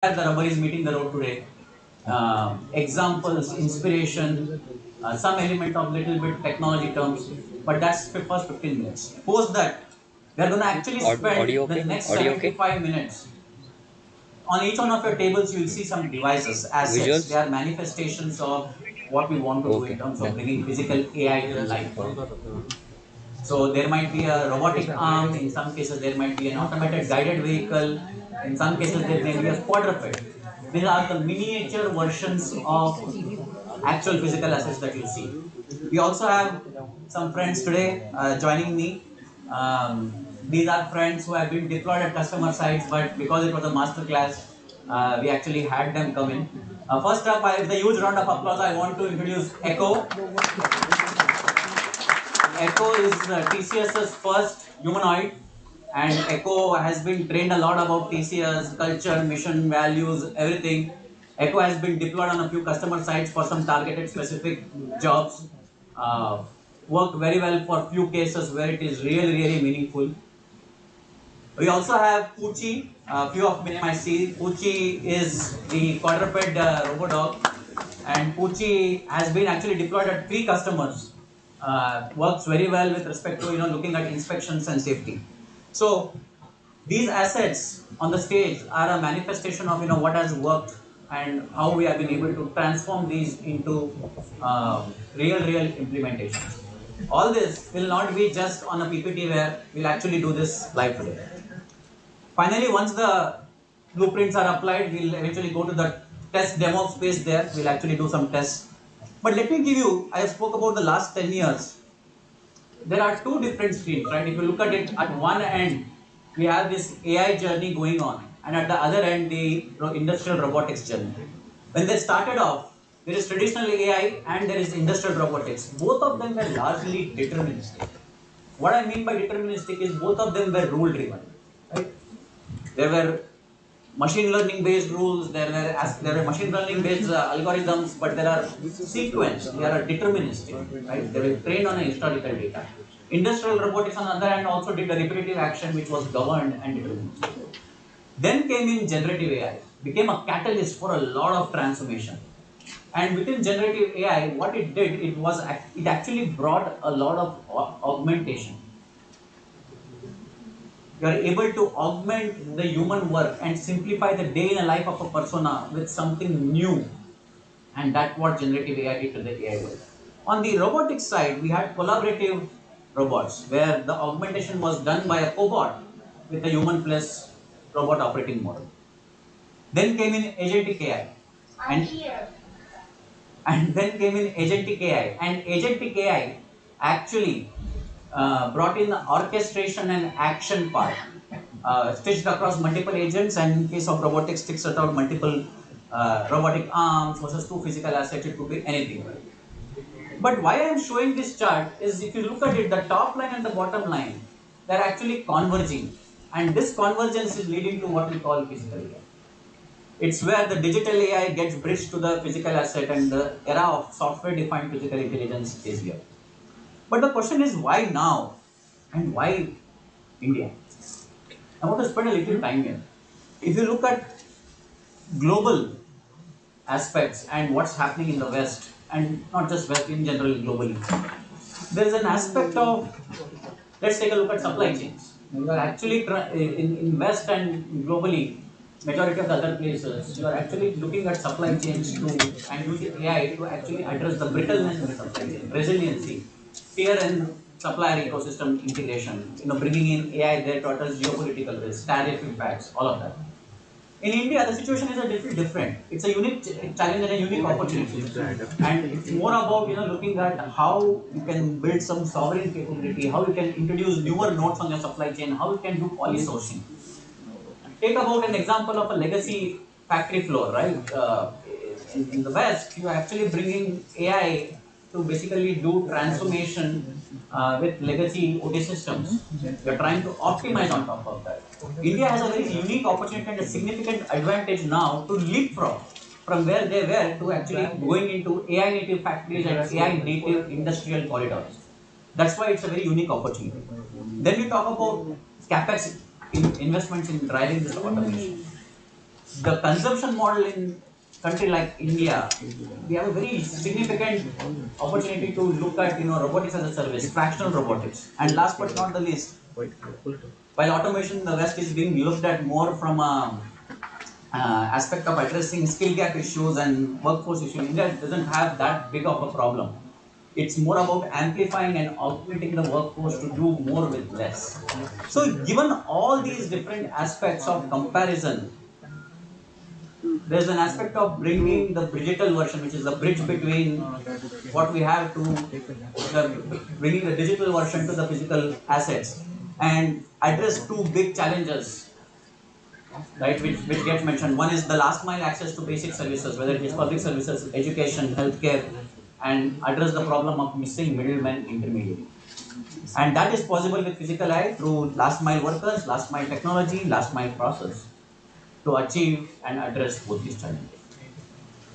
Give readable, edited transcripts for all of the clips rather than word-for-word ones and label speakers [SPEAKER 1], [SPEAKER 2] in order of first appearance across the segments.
[SPEAKER 1] The rubber is meeting the road today. Examples, inspiration, some element of little bit technology terms, but that's the first 15 minutes. Post that, we are going to actually spend
[SPEAKER 2] Audio
[SPEAKER 1] the
[SPEAKER 2] okay?
[SPEAKER 1] next
[SPEAKER 2] Audio okay?
[SPEAKER 1] 75 minutes. On each one of your tables, you will see some devices, assets. They
[SPEAKER 2] Visuals?
[SPEAKER 1] are manifestations of what we want to do in
[SPEAKER 2] Okay,
[SPEAKER 1] terms of
[SPEAKER 2] done.
[SPEAKER 1] bringing physical AI to life.
[SPEAKER 2] Okay.
[SPEAKER 1] So there might be a robotic arm, in some cases there might be an automated guided vehicle, in some cases there may be a quadruped. These are the miniature versions of actual physical assets that you see. We also have some friends today joining me. These are friends who have been deployed at customer sites, but because it was a master class, we actually had them come in. First up, with a huge round of applause, I want to introduce Echo. Echo is TCS's first humanoid, and Echo has been trained a lot about TCS culture, mission, values, everything. Echo has been deployed on a few customer sites for some targeted specific jobs. Worked very well for few cases where it is really meaningful. We also have Poochie. A few of you might see. Poochie is the quadruped robo dog, and Poochie has been actually deployed at 3 customers. Works very well with respect to looking at inspections and safety. So these assets on the stage are a manifestation of what has worked and how we have been able to transform these into real implementations. All this will not be just on a PPT where we'll actually do this live today. Finally, once the blueprints are applied, we'll eventually go to the test demo space there. We'll actually do some tests. But let me give you, I spoke about the last 10 years. There are two different streams, right? If you look at it, at one end, we have this AI journey going on, and at the other end, the industrial robotics journey. When they started off, there is traditional AI and there is industrial robotics. Both of them were largely deterministic. What I mean by deterministic is both of them were rule driven, right? There were machine learning based rules, there were machine learning based algorithms, but there are sequence, they are deterministic, right? They were trained on a historical data. Industrial robotics on the other hand also did a repetitive action which was governed and deterministic. Then came in generative AI, became a catalyst for a lot of transformation. And within generative AI, what it did, it actually brought a lot of augmentation. You are able to augment the human work and simplify the day in a life of a persona with something new. And that's what generative AI did to the AI world. On the robotics side, we had collaborative robots where the augmentation was done by a cobot with a human plus robot operating model. Then came in agentic AI. And and then came in agentic AI. And agentic AI actually brought in the orchestration and action part, stitched across multiple agents, and in case of robotics, stitched out multiple robotic arms versus two physical assets, it could be anything. But why I am showing this chart is if you look at it, the top line and the bottom line, they're actually converging. And this convergence is leading to what we call physical AI. It's where the digital AI gets bridged to the physical asset and the era of software defined physical intelligence is here. But the question is why now and why India? I want to spend a little time here. If you look at global aspects and what's happening in the West, and not just West in general, globally, there is an aspect of, let's take a look at supply chains. You are actually, in West and globally, majority of the other places, you are actually looking at supply chains to and using AI to actually address the brittleness in the supply chain, resiliency, tier and supplier ecosystem integration, bringing in AI there to address geopolitical risks, tariff impacts, all of that. In India, the situation is a little different. It's a unique challenge and a unique opportunity, and it's more about looking at how you can build some sovereign capability, how you can introduce newer nodes on your supply chain, how you can do poly sourcing. Take about an example of a legacy factory floor, right? In the West, you are actually bringing AI to basically do transformation with legacy OT systems. You're trying to optimize on top of that. India has a very unique opportunity and a significant advantage now to leapfrog from where they were to actually going into AI native factories and AI native industrial corridors. That's why it's a very unique opportunity. Then we talk about capex investments in driving this automation. the consumption model in country like India, we have a very significant opportunity to look at robotics as a service, fractional robotics, and last but not the least, while automation in the West is being looked at more from a aspect of addressing skill gap issues and workforce issues, India doesn't have that big of a problem. It's more about amplifying and augmenting the workforce to do more with less. So, given all these different aspects of comparison, there's an aspect of bringing the digital version, which is the bridge between what we have to bringing the digital version to the physical assets, and address two big challenges, right, which gets mentioned. One is the last mile access to basic services, whether it is public services, education, healthcare, and address the problem of missing middlemen intermediary. And that is possible with physical AI through last mile workers, last mile technology, last mile process to achieve and address both these challenges.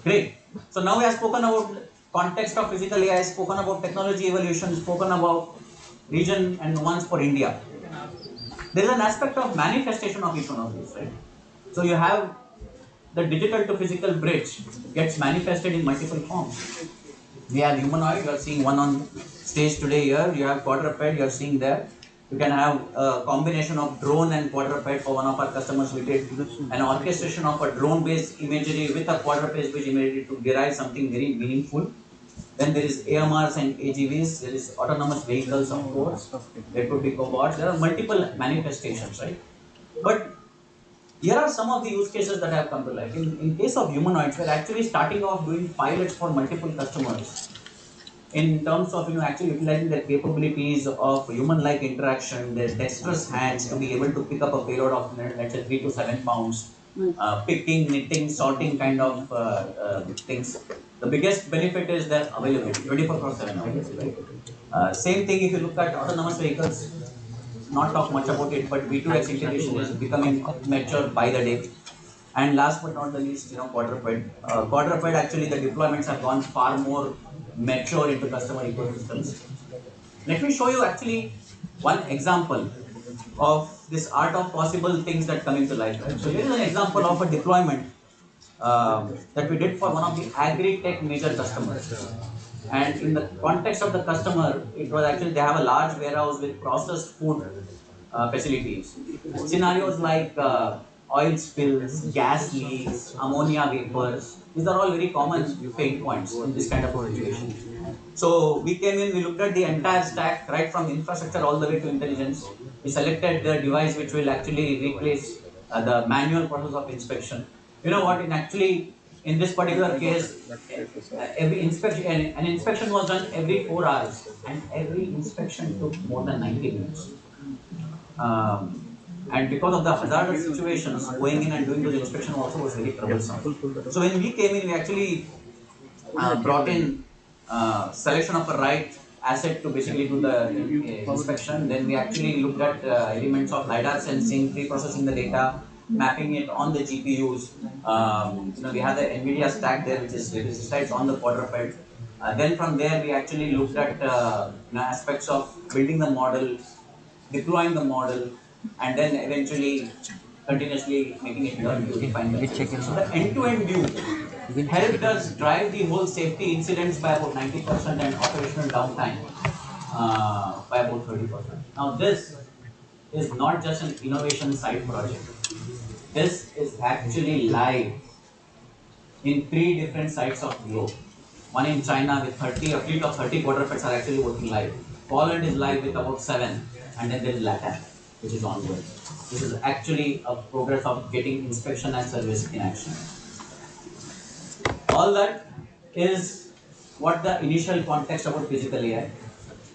[SPEAKER 1] Great. So now we have spoken about context of physical AI, spoken about technology evolution, spoken about region and nuance for India. There is an aspect of manifestation of each one of these, right? So you have the digital to physical bridge gets manifested in multiple forms. We have humanoid, you are seeing one on stage today here. You have quadruped, you are seeing there. You can have a combination of drone and quadruped. For one of our customers, we did an orchestration of a drone-based imagery with a quadruped-based imagery to derive something very meaningful. Then there is AMRs and AGVs. There is autonomous vehicles, of course. There could be cobots. There are multiple manifestations, right? But here are some of the use cases that have come to life. In case of humanoids, we're actually starting off doing pilots for multiple customers in terms of actually utilizing their capabilities of human-like interaction, their dexterous hands to be able to pick up a payload of let's say 3 to 7 pounds, picking, knitting, sorting kind of things. The biggest benefit is their availability, 24/7 availability. Same thing if you look at autonomous vehicles. Not talk much about it, but V2X integration is becoming mature by the day. And last but not the least, quadruped. Quadruped, actually the deployments have gone far more mature into customer ecosystems. Let me show you actually one example of this art of possible things that come into life. Right? So here is an example of a deployment that we did for one of the agri-tech major customers. And in the context of the customer, it was actually they have a large warehouse with processed food facilities. Scenarios like oil spills, gas leaks, ammonia vapors, these are all very common pain points in this kind of situation. So we came in, we looked at the entire stack, right from infrastructure all the way to intelligence. We selected the device which will actually replace the manual process of inspection. You know what, in this particular case, every inspection, an inspection was done every 4 hours, and every inspection took more than 90 minutes. And because of the hazardous situations, going in and doing those inspection also was very troublesome. So when we came in, we actually brought in selection of a right asset to basically do the inspection. Then we actually looked at elements of LiDAR sensing, pre-processing the data, mapping it on the GPUs. We have the NVIDIA stack there, which resides on the quadruped. Then from there, we actually looked at aspects of building the model, deploying the model, and then eventually continuously making it learn to define the system. So the end-to-end view helped us drive the whole safety incidents by about 90% and operational downtime by about 30%. Now this is not just an innovation side project. This is actually live in 3 different sites of the globe. One in China with a fleet of 30 quadrupeds are actually working live. Poland is live with about 7, and then there is LATAM, which is ongoing. This is actually a progress of getting inspection as service in action. All that is what the initial context about physical AI.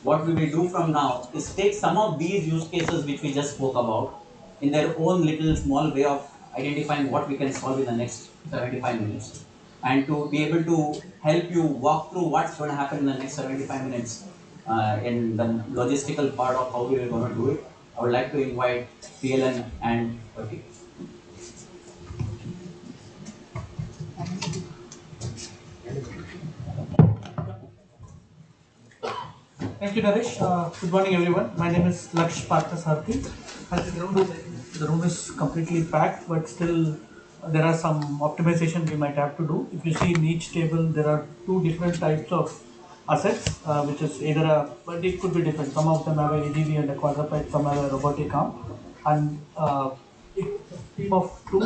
[SPEAKER 1] What we will do from now is take some of these use cases which we just spoke about in their own little small way of identifying what we can solve in the next 75 minutes, and to be able to help you walk through what's going to happen in the next 75 minutes in the logistical part of how we are going to do it. I would like to invite PLN and Pratik.
[SPEAKER 2] Thank you, Naresh. Good morning, everyone. My name is Laksh Partha Sarthi. The room is completely packed, but still there are some optimization we might have to do. If you see in each table, there are two different types of assets, which is either but it could be different. Some of them have a AGV and a quadruped, some have a robotic arm. And if team of two,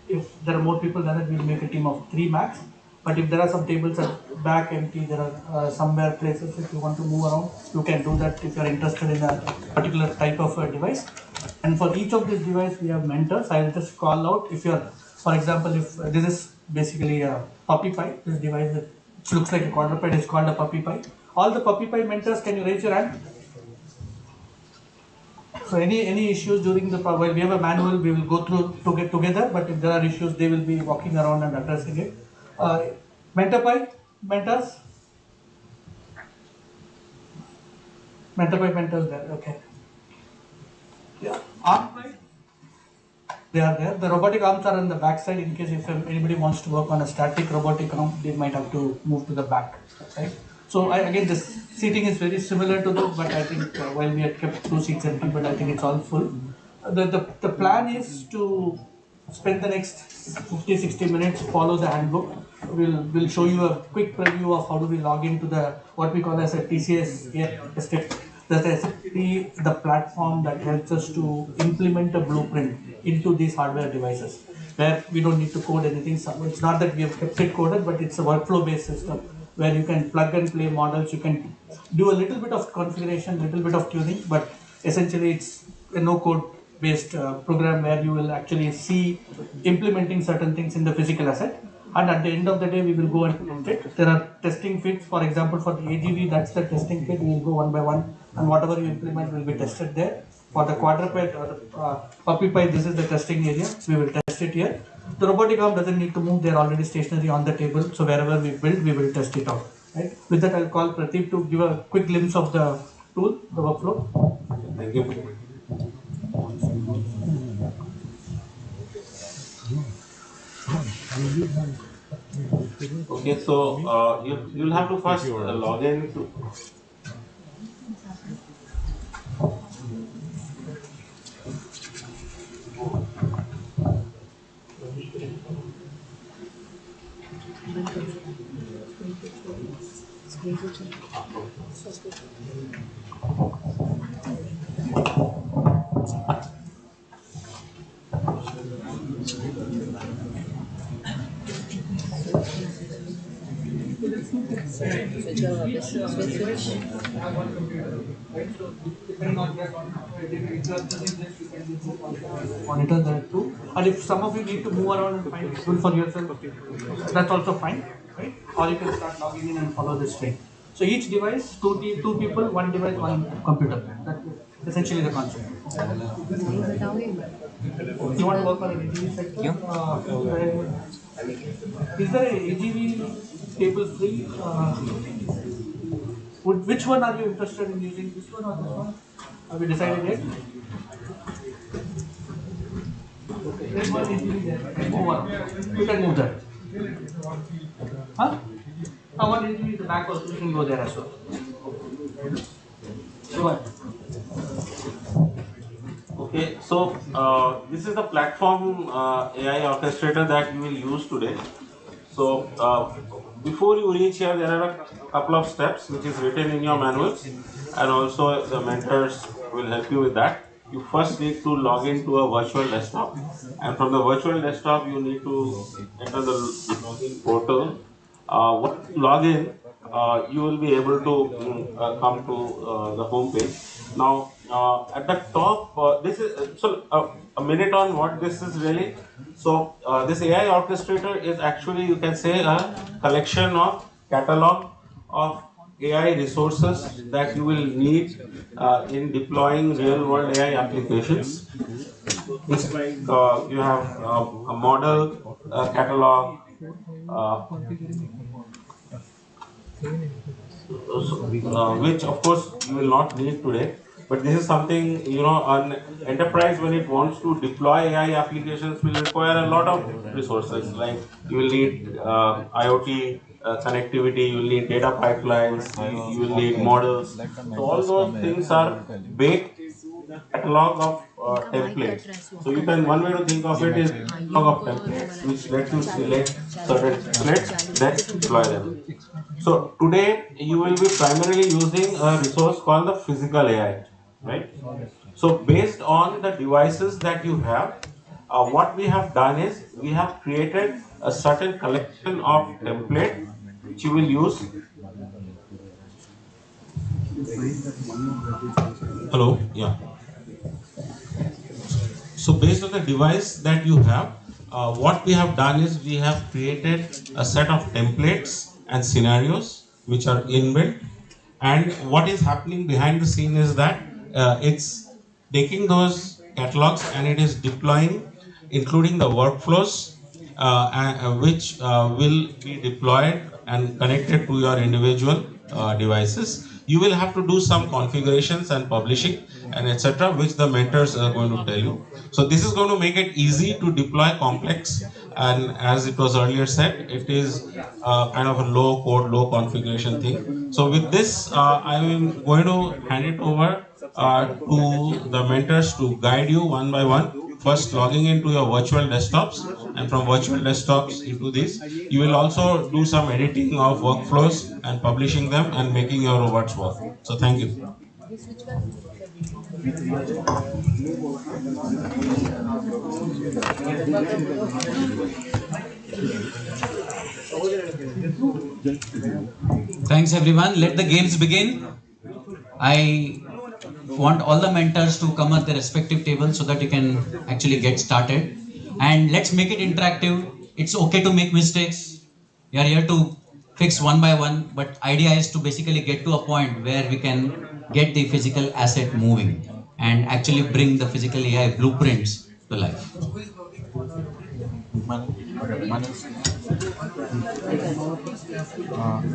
[SPEAKER 2] if there are more people than that, we'll make a team of three max. But if there are some tables at back empty, there are somewhere places if you want to move around, you can do that if you are interested in a particular type of device. And for each of these devices, we have mentors. I will just call out if you're, for example, if this is basically a puppy pie, this device that looks like a quadruped is called a puppy pie. All the puppy pie mentors, can you raise your hand? So any issues during the while we have a manual, we will go through to get together. But if there are issues, they will be walking around and addressing it. Mentor pie mentors, mentor pie mentors there. Okay. Yeah. Arm pie. They are there. The robotic arms are on the back side in case if anybody wants to work on a static robotic arm, they might have to move to the back. Right? So again, this seating is very similar to this, but I think while we had kept two seats empty, but I think it's all full. The plan is to spend the next 50-60 minutes, follow the handbook. We'll show you a quick preview of how do we log into the what we call as a TCS AI orchestrator. That's essentially the platform that helps us to implement a blueprint into these hardware devices, where we don't need to code anything. So it's not that we have kept it coded, but it's a workflow-based system where you can plug and play models. You can do a little bit of configuration, little bit of tuning, but essentially it's a no-code based program where you will actually see implementing certain things in the physical asset. And at the end of the day, we will go and test it. There are testing fits. For example, for the AGV, that's the testing fit. We will go one by one, and whatever you implement will be tested there. For the quadruped or the puppy pie, this is the testing area. We will test it here. The robotic arm doesn't need to move. They're already stationary on the table. So wherever we build, we will test it out. Right? With that, I'll call Pradeep to give a quick glimpse of the tool, the workflow.
[SPEAKER 3] Thank you. Okay, so you'll have to first log in to.
[SPEAKER 2] Monitor that too. And if some of you need to move around and find it good for yourself, that's also fine, right? Or you can start logging in and follow this train. So each device, two people, one device, one computer. That's essentially the concept. You want to work on an AGV sector? Is there a AGV table free? Which one are you interested in using? This one or this one? Have you decided yet? There's one AGV there. Move on. You can move that. Huh? One AGV in the back also. You can go there as well. Go on.
[SPEAKER 3] Okay, so this is the platform AI orchestrator that you will use today. So before you reach here, there are a couple of steps which is written in your manuals, and also the mentors will help you with that. You first need to log into a virtual desktop, and from the virtual desktop you need to enter the login portal. Once you log in, you will be able to come to the home page. Now, at the top, this is a minute on what this is really. So, this AI orchestrator is actually, you can say, a collection of catalog of AI resources that you will need in deploying real-world AI applications. It's like you have a model, catalog, which of course you will not need today. But this is something, an enterprise when it wants to deploy AI applications will require a lot of resources. Like you will need IoT connectivity, you will need data pipelines, you will need models. So all those things are baked in the catalog of templates. So you can, one way to think of it is log of templates, which let you select certain templates, then deploy them. So today you will be primarily using a resource called the physical AI, right? So based on the devices that you have, what we have done is we have created a certain collection of template which you will use. Hello, yeah. So based on the device that you have, what we have done is we have created a set of templates and scenarios which are inbuilt. And what is happening behind the scene is that it's taking those catalogs and it is deploying, including the workflows, which will be deployed and connected to your individual devices. You will have to do some configurations and publishing and etc., which the mentors are going to tell you. So this is going to make it easy to deploy complex, and as it was earlier said, it is kind of a low code, low configuration thing. So with this, I'm going to hand it over to the mentors to guide you one by one. First, logging into your virtual desktops, and from virtual desktops into this, you will also do some editing of workflows and publishing them and making your robots work. So thank you.
[SPEAKER 1] Thanks everyone. Let the games begin. I want all the mentors to come at their respective tables so that you can actually get started. And let's make it interactive. It's okay to make mistakes. We are here to fix one by one, but idea is to basically get to a point where we can get the physical asset moving and actually bring the physical AI blueprints to life.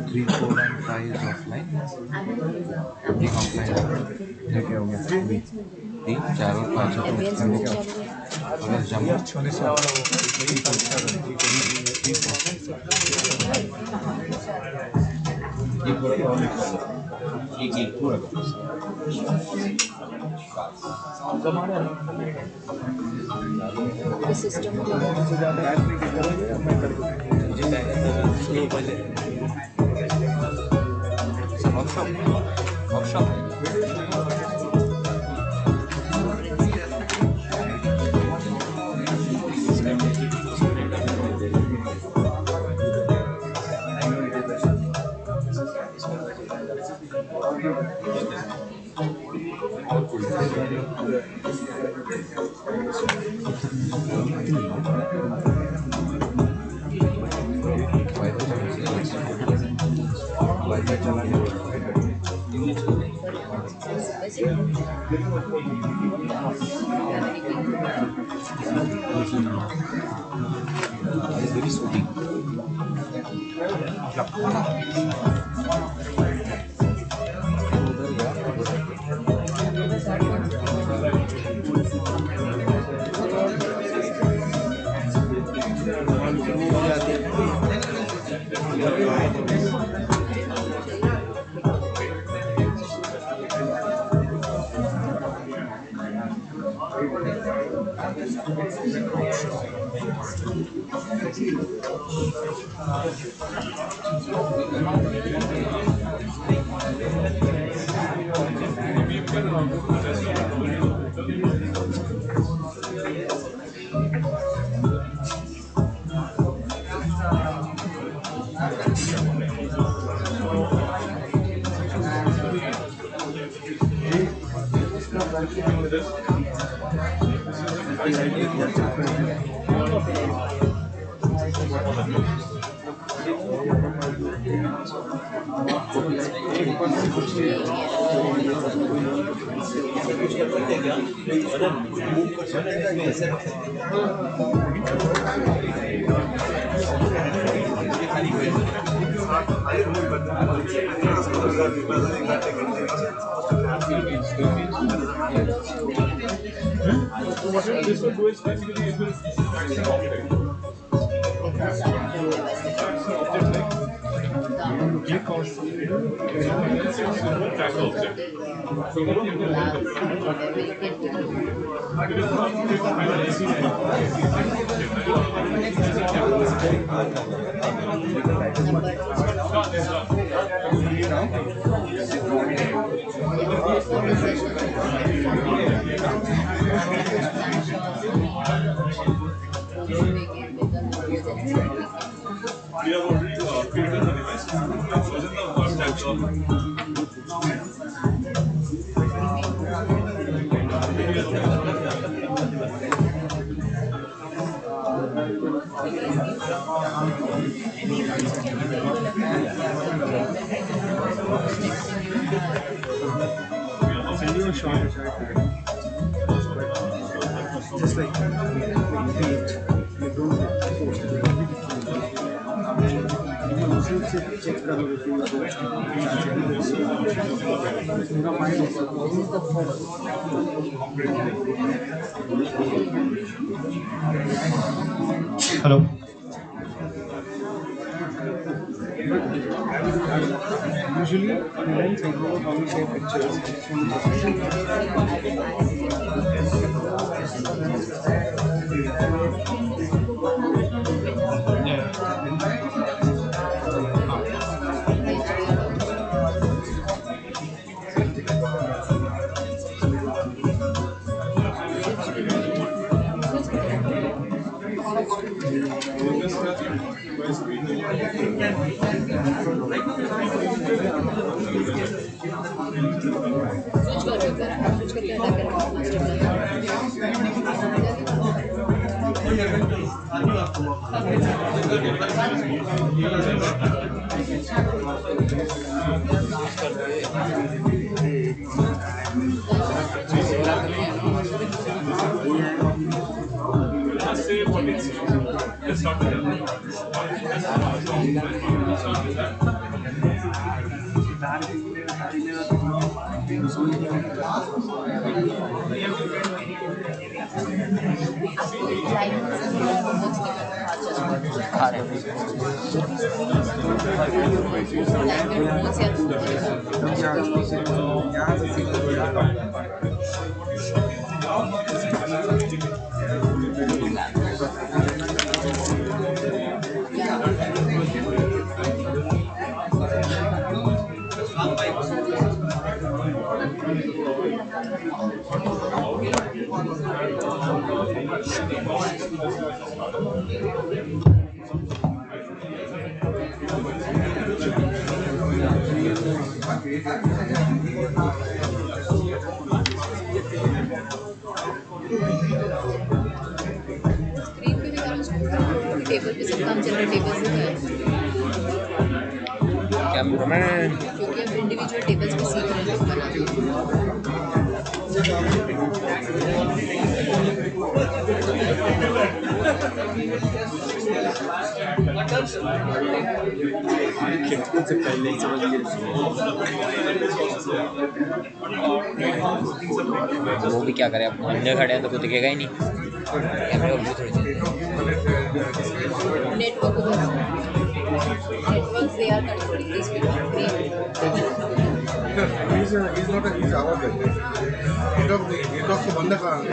[SPEAKER 4] 3, 4 and 5 is offline. Public offline है क्या हो गया 3, 4 और 5 अगर जमा छोले से एक पूरा
[SPEAKER 5] system We have already created the device. Chosen the first action.
[SPEAKER 6] Send you a short just like you don't post it. Check the hello. Usually, events I go how we take pictures.
[SPEAKER 5] Let's say what it's. Let's start with
[SPEAKER 7] screen पे भी करो उसको table पे सब काम चल रहा है टेबल से
[SPEAKER 4] कैमरामैन
[SPEAKER 7] क्योंकि अब इंडिविजुअल टेबल्स पे सीख रहे हैं बनाना
[SPEAKER 4] वो भी क्या करे, अब अंदर खड़े हैं तो कुछ दिखेगा ही नहीं। कैमरे और थोड़ी
[SPEAKER 7] network networks they are controlling this
[SPEAKER 6] He's not he's our guy. Network को बंद करा दे।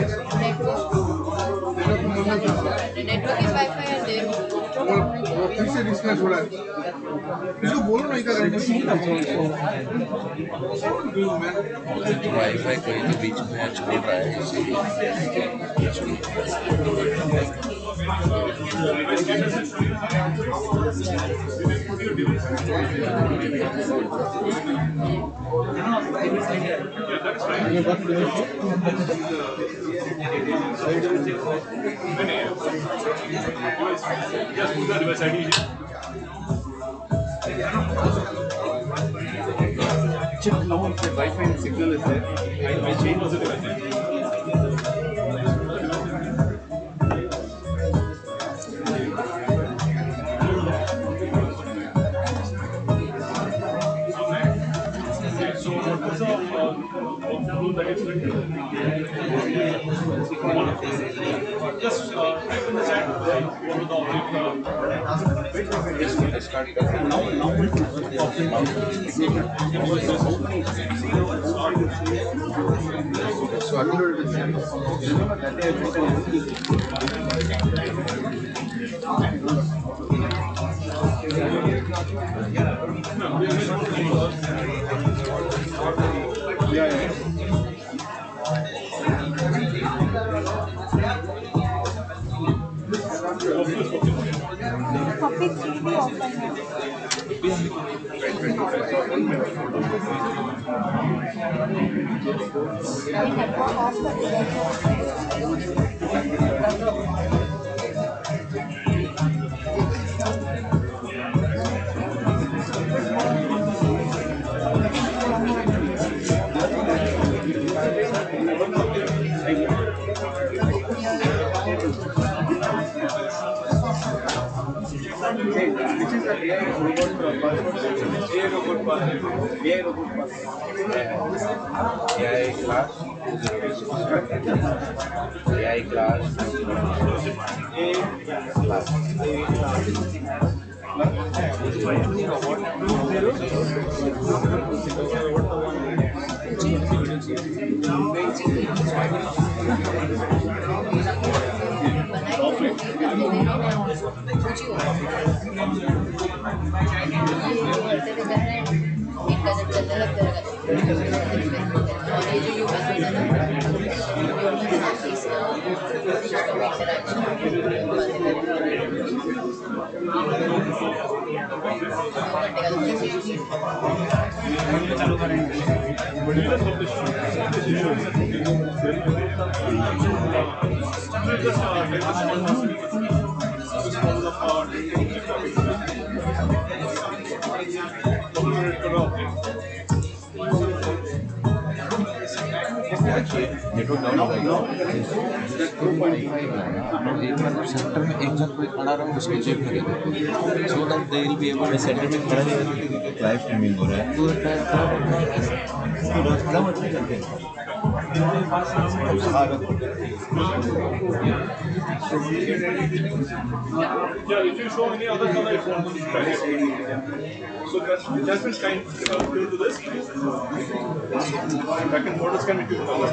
[SPEAKER 7] Network is wifi and there
[SPEAKER 6] वो फिर से डिस्कनेक्ट हो रहा है। इसको बोलो ना इधर
[SPEAKER 4] वाईफाई कोई तो बीच में छोड़ रहा है।
[SPEAKER 5] Just put the device ID.
[SPEAKER 6] Check now if the Wi-Fi signal is there.
[SPEAKER 5] I change also the device. So what was the Just type in the chat what was the
[SPEAKER 8] Topic 3D offline. I have off
[SPEAKER 4] AI class, AI class, network down हो जाएगा। 2.5 एक मतलब centre में एक जन कोई खड़ा रहा उसको चेक करेगा, so that they will be able centre में खड़ा नहीं रहता लाइव स्ट्रीमिंग हो रहा है तो खड़ा मत नहीं करते
[SPEAKER 5] Yeah, if you show any other color, it won't try. So Jasmine's kind to this. Backend borders can be two colors.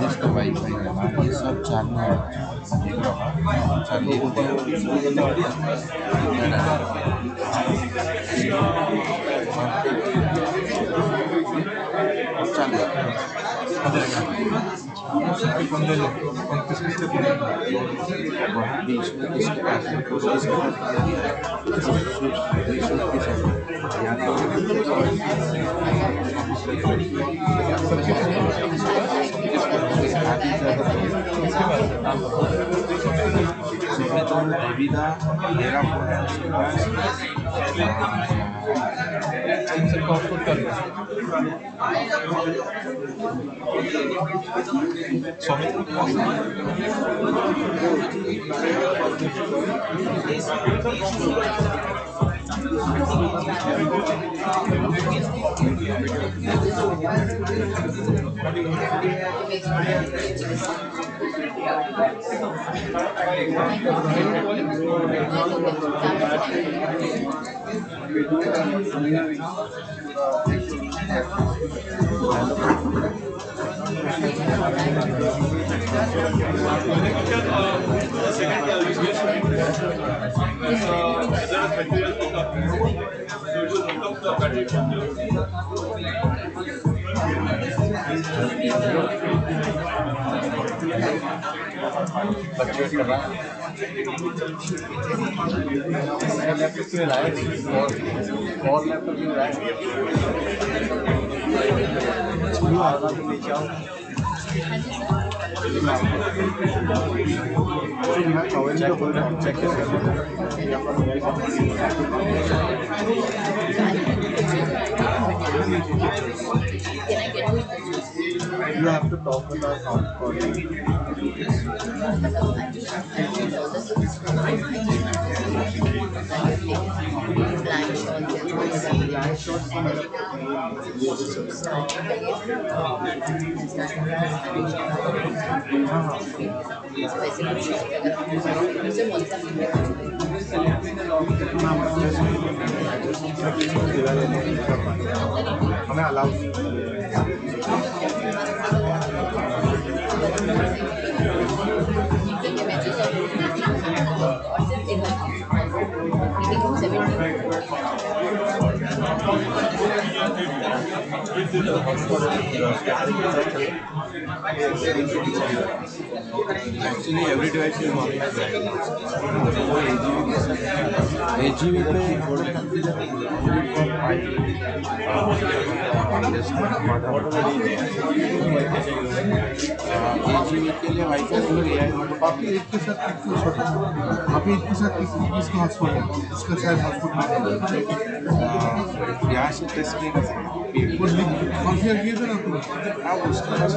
[SPEAKER 5] जिसका वाईफाई है ये सब चालू है, चालू चालू
[SPEAKER 6] सबके बंदे लेते हैं और किस किस के
[SPEAKER 4] वहाँ बीच में इसके पास है तो इसके पास यहाँ सुबह तो देवीदा मेरा फोन है उसके पास
[SPEAKER 2] सबको आउटपुट कर दो।
[SPEAKER 4] बच्चे कर रहा है लैपटॉप क्यों लाए और लैपटॉप क्यों लाए नीचे आओ check
[SPEAKER 6] You have to talk with us on हमें allow
[SPEAKER 4] actually every device is AGV पे AGV के लिए वाईफाई है
[SPEAKER 6] बाकी एक के साथ एक छोटा अभी एक के साथ इसका हॉटस्पॉट है इसका शायद हॉटस्पॉट
[SPEAKER 4] यहाँ से टेस्ट नहीं कर सकते
[SPEAKER 6] कॉन्फ़िगर किए थे ना आपने
[SPEAKER 4] आप उसके पास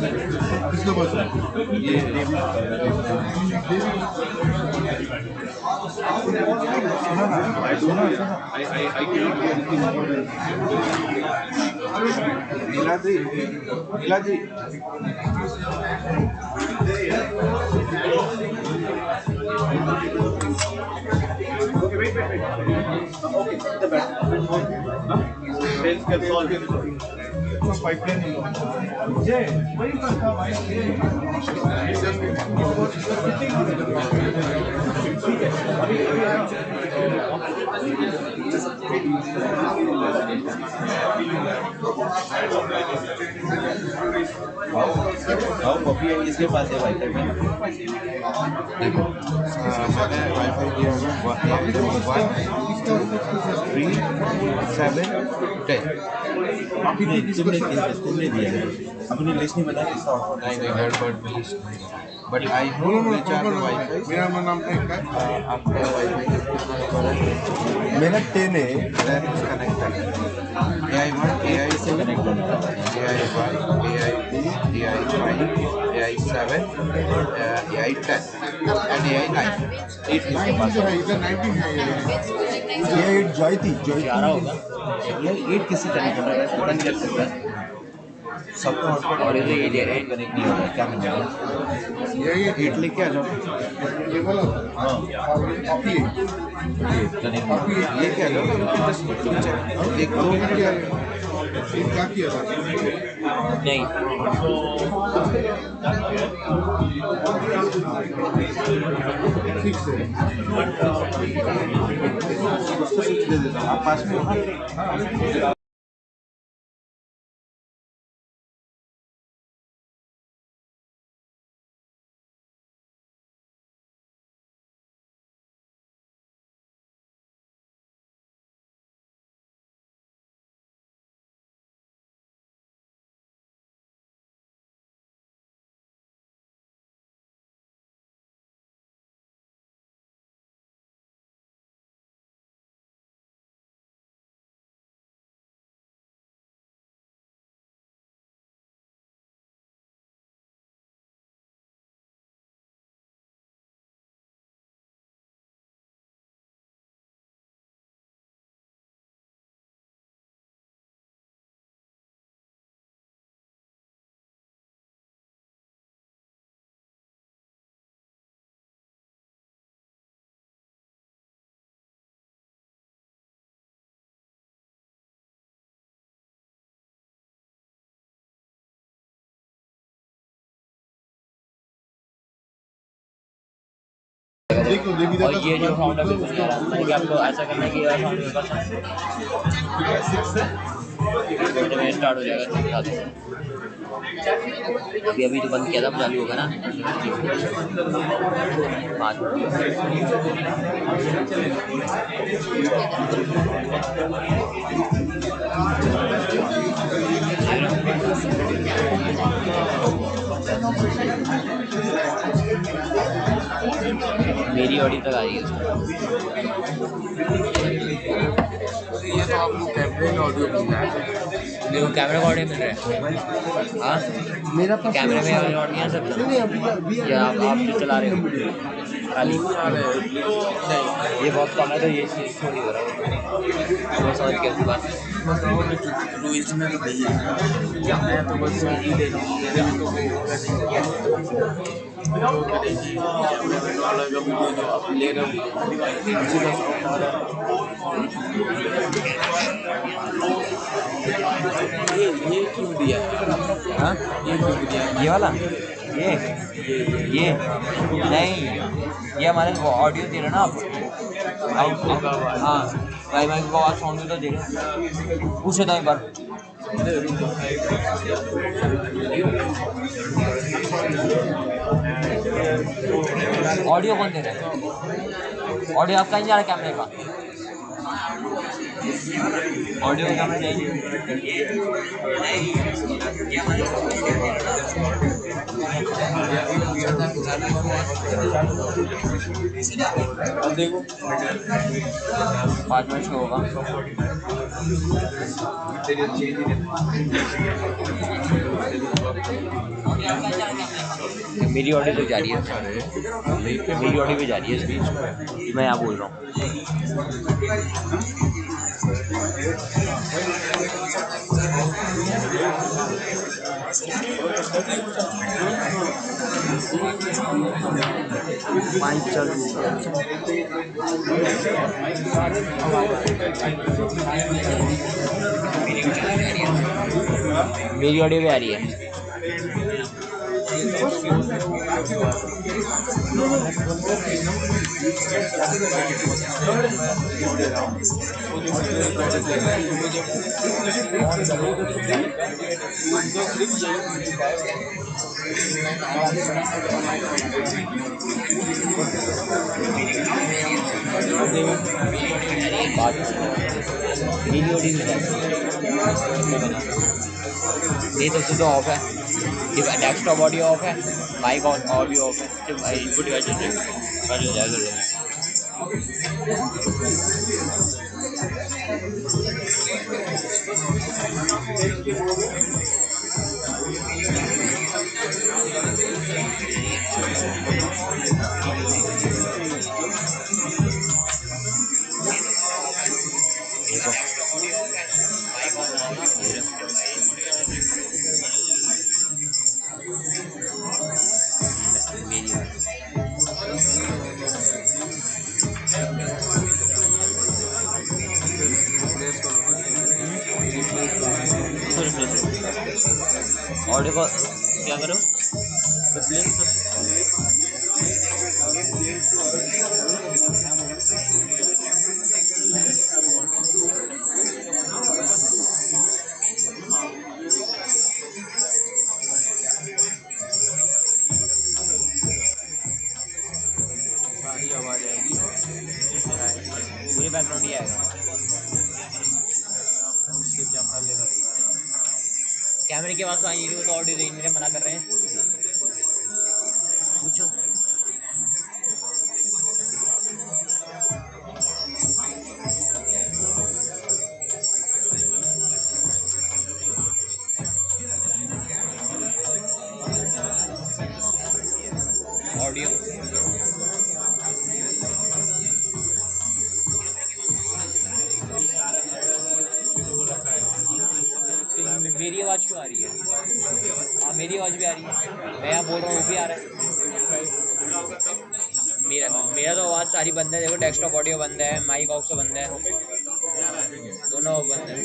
[SPEAKER 6] किसके पास है
[SPEAKER 4] ये
[SPEAKER 6] I do not I cannot do anything more than
[SPEAKER 4] Niladri
[SPEAKER 6] sales can solve it. Pipeline. Jay, where you come
[SPEAKER 4] copy है किसके पास है वाईफाई में देखो मैंने वाईफाई लिया है 1 3 7 10 तुमने दिया है अपनी लिस्ट नहीं बता किसका ऑफर नहीं but list but I know which are the wifi
[SPEAKER 6] मेरा नाम है
[SPEAKER 4] आपका वाईफाई मेरा 10 है that is connected AI1 AI से connected AI1 AI2 AI5 AI7 AI10 and AI9 8 इसके पास
[SPEAKER 6] है इधर 19 है
[SPEAKER 4] ये 8 जॉय थी जॉय 11 होगा ये 8 किससे कनेक्ट कर रहा है पता नहीं कर सकता सबको हॉटस्पॉट और ये कनेक्ट नहीं हो रहा है क्या मिलेगा
[SPEAKER 6] ये
[SPEAKER 4] 8 लेके आ जाओ
[SPEAKER 6] ये वाला
[SPEAKER 4] हाँ
[SPEAKER 6] कॉपी है
[SPEAKER 4] लेके आ जाओ एक 2 मिनट
[SPEAKER 6] क्या किया था
[SPEAKER 1] नहीं
[SPEAKER 6] ठीक से
[SPEAKER 4] दे देता हूँ आप पास में हो ना
[SPEAKER 9] और ये जो साउंड है बिल्कुल नहीं आ रहा, मतलब कि आपको ऐसा करना है कि ये साउंड मेरे पास में स्टार्ट हो जाएगा, दिखा दो। अभी तो बंद किया था, चालू होगा ना 5 मेरी ऑडियो तक आ रही है उसमें।
[SPEAKER 4] ये तो आपको कैमरे का ऑडियो मिल रहा है।
[SPEAKER 9] देखो कैमरे का ऑडियो मिल रहा है। हाँ
[SPEAKER 4] मेरा पास
[SPEAKER 9] कैमरे में ऑडियो नहीं आ सकता, या आप जो चला रहे हो खाली ये बहुत कम है, तो ये चीज़ थोड़ी हो रहा है। मैं समझ गया आपकी बात।
[SPEAKER 4] तो इसमें तो नहीं है, मैं तो बस यही ले रहा हूँ, मेरे भी तो कोई होगा नहीं। वाला का वीडियो जो आप ले रहे हो उसी का साउंड आ रहा है। ये क्यों दिया है? हाँ ये क्यों दिया है?
[SPEAKER 9] ये वाला ये नहीं, ये हमारे ऑडियो दे रहे ना आप। हाँ भाई भाई को आवाज़ साउंड भी तो दे रहे, पूछे तो एक बार। ऑडियो कौन दे रहा है? ऑडियो आपका नहीं जा रहा कैमरे का? ऑडियो कैमरा नहीं।
[SPEAKER 4] देखो
[SPEAKER 9] 5 मिनट में होगा। मेरी ऑडियो तो जा रही है, मेरी ऑडियो भी जा रही है इस बीच, मैं यहाँ बोल रहा हूँ।
[SPEAKER 4] माइक चालू
[SPEAKER 9] मेरी ऑडियो भी आ रही है। मेरी ऑडियो भी जा रही है। नहीं तो ऑफ है, डेस्कटॉप ऑडियो ऑफ है, माइक ऑडियो ऑफ है, सिर्फ इनपुट डिवाइस हो जाएगा। ऑडियो को क्या करो?
[SPEAKER 4] सारी आवाज आएगी,
[SPEAKER 9] पूरे बैकग्राउंड ही आएगा।
[SPEAKER 4] सिर्फ कैमरा लेगा।
[SPEAKER 9] कैमरे के पास आई तो ऑडियो दे नहीं रहे, मना कर रहे हैं। पूछो। ऑडियो मेरी आवाज़ क्यों आ रही है? हाँ मेरी आवाज़ भी आ रही है, मैं यहाँ बोल रहा हूँ वो भी आ रहा है। मेरा तो आवाज़ सारी बंद है। देखो डेस्कटॉप ऑडियो बंद है, माइक ऑफ बंद है, दोनों बंद है।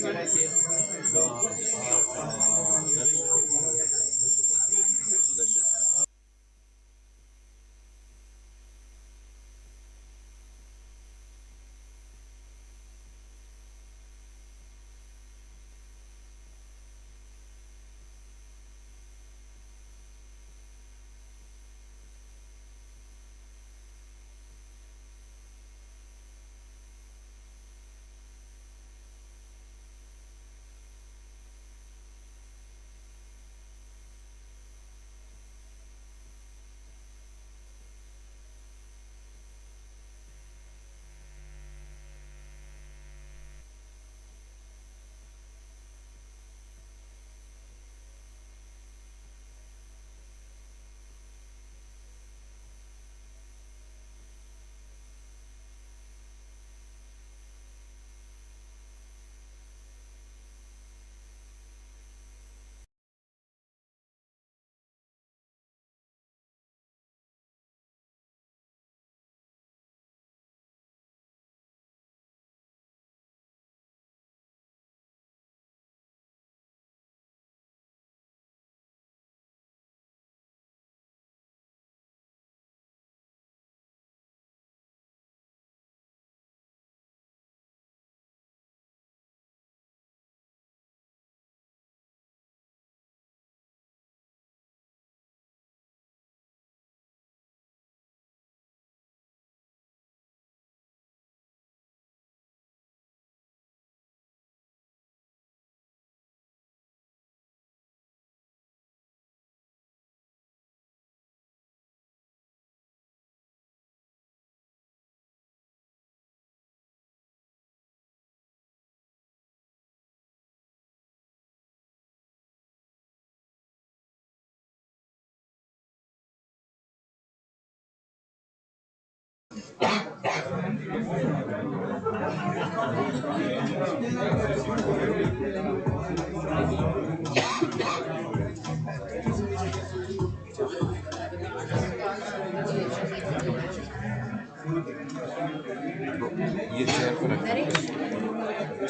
[SPEAKER 4] Bro, ये चेयर पे रख,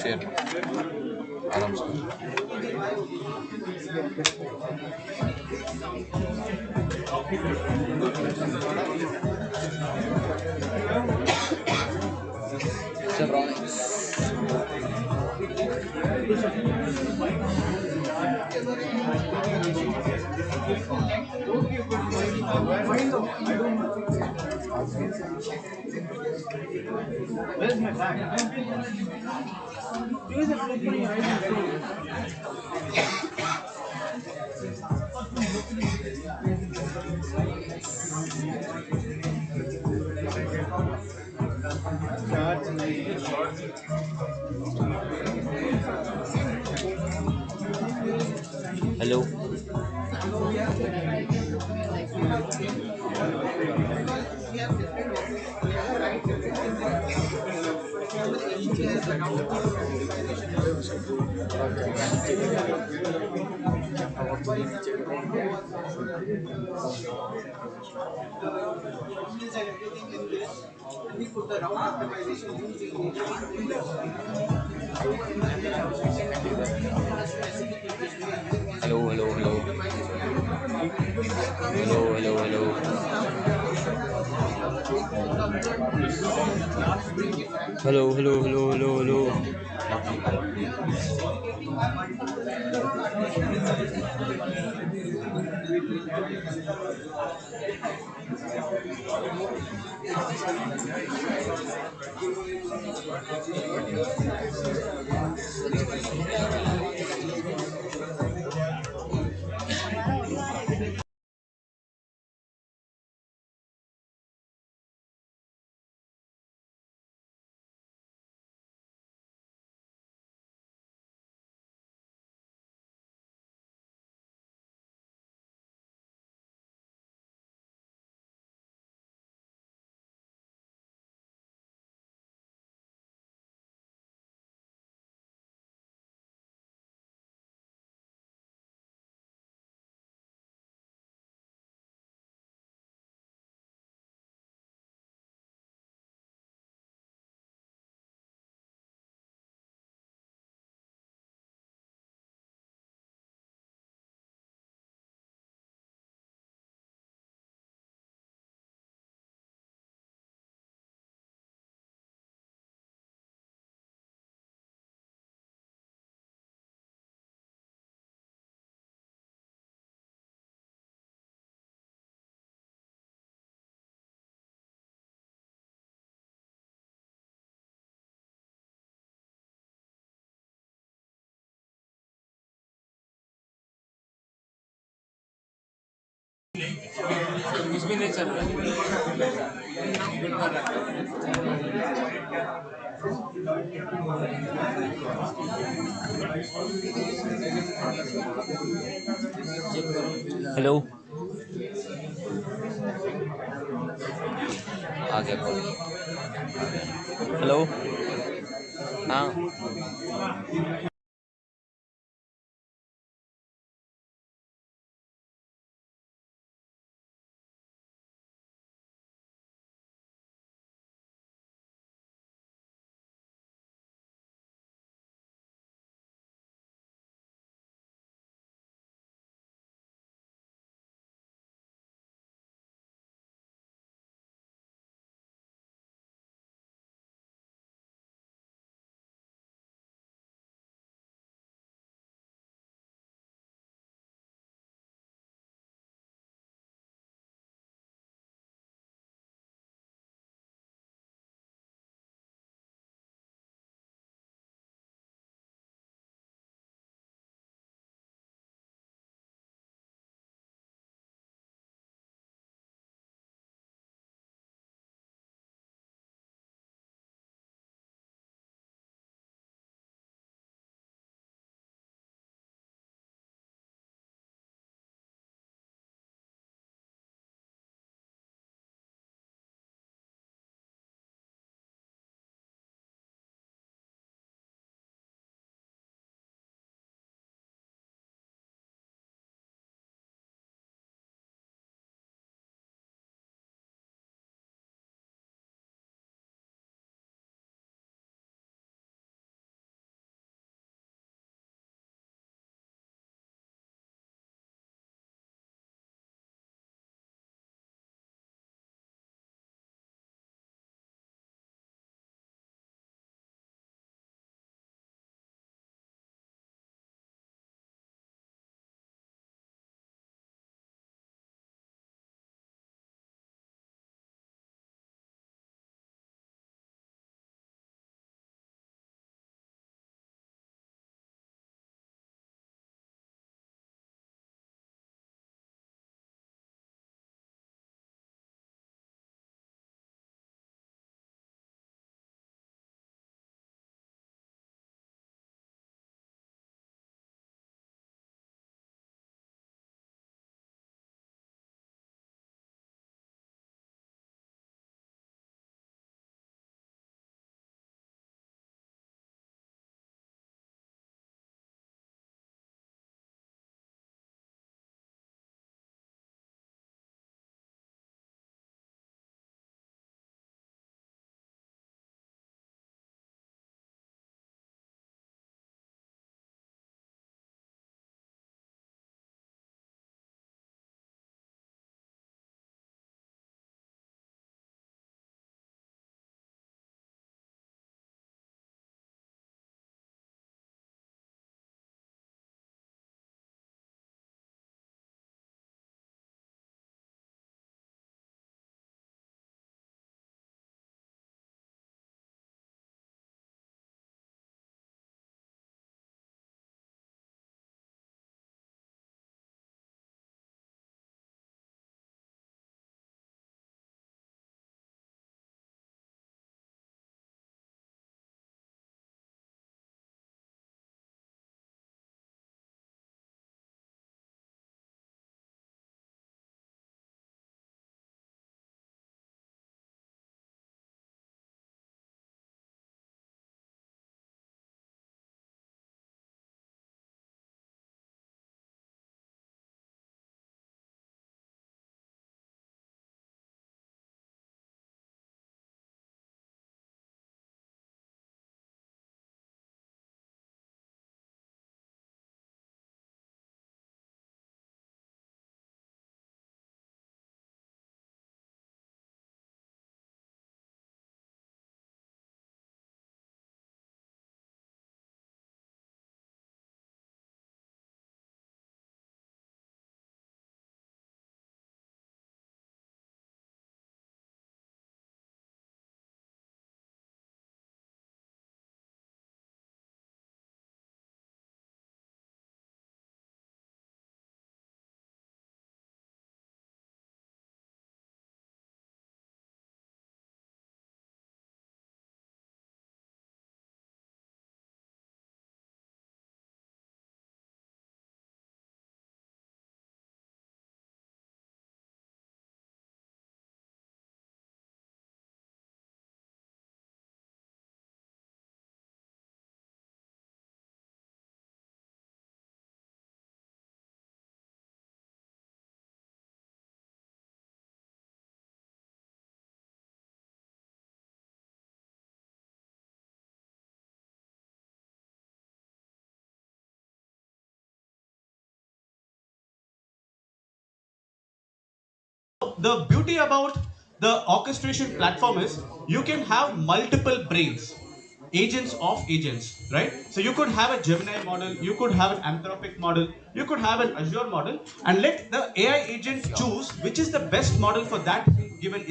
[SPEAKER 4] चेयर आराम से।
[SPEAKER 9] Hello hello hello hello hello hello hello hello hello hello hello कुछ भी नहीं चल हेलो आ गया हेलो हाँ
[SPEAKER 6] the beauty about the orchestration platform is you can have multiple brains, agents of agents, right? So you could have a Gemini model, you could have an Anthropic model, you could have an Azure model, and let the AI agent choose which is the best model for that given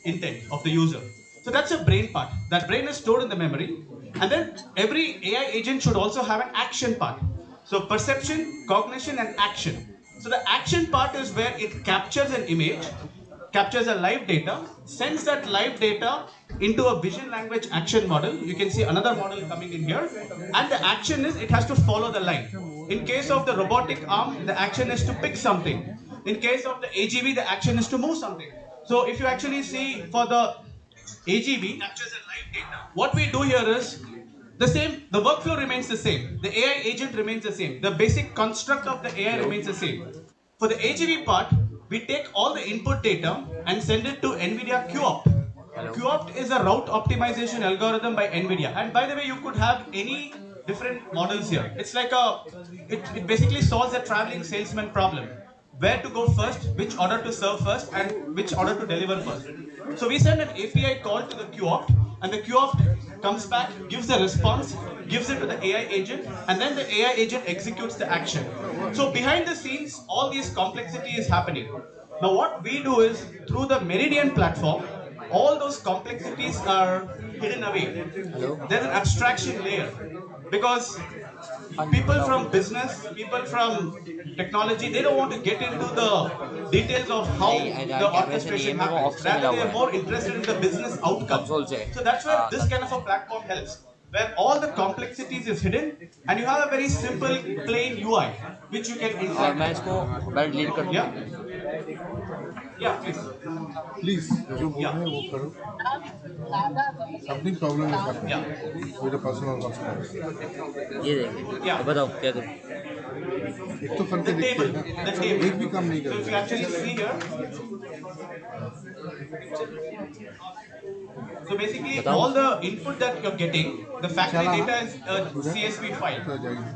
[SPEAKER 6] intent of the user. So that's a brain part. That brain is stored in the memory, and then every AI agent should also have an action part. So perception, cognition, and action. So the action part is where it captures an image, captures a live data, sends that live data into a vision language action model. You can see another model coming in here. And the action is it has to follow the line. In case of the robotic arm, the action is to pick something. In case of the AGV, the action is to move something. So if you actually see for the AGV, captures a live data. What we do here is the same, the workflow remains the same. The AI agent remains the same. The basic construct of the AI remains the same. For the AGV part, we take all the input data and send it to NVIDIA QOpt. QOpt is a route optimization algorithm by NVIDIA. And by the way, you could have any different models here. It's like it basically solves a traveling salesman problem. Where to go first, which order to serve first, and which order to deliver first. So we send an API call to the QOpt, and the QOpt comes back, gives the response, gives it to the AI agent, and then the AI agent executes the action. So behind the scenes, all these complexity is happening. Now what we do is, through the Meridian platform, all those complexities are hidden away. There's an abstraction layer because people from business, people from technology, they don't want to get into the details of how the orchestration happens. Rather, they are more interested in the business outcome. So that's where this kind of a platform helps, where all the complexities is hidden and you have a very simple, plain UI which you can interact with. Yeah. Yeah, please.
[SPEAKER 10] Please जो बोल रहे हैं वो करो something problem है with the personal customer
[SPEAKER 9] ये देखिए
[SPEAKER 6] Yeah.
[SPEAKER 9] बताओ क्या करूं
[SPEAKER 10] एक तो करके
[SPEAKER 6] The
[SPEAKER 10] देखते
[SPEAKER 6] table,
[SPEAKER 10] हैं
[SPEAKER 6] the
[SPEAKER 10] ना
[SPEAKER 6] table.
[SPEAKER 10] एक भी काम नहीं
[SPEAKER 6] So if you
[SPEAKER 10] करते
[SPEAKER 6] actually see here, so basically all the input that you're getting, the factory data is a CSV file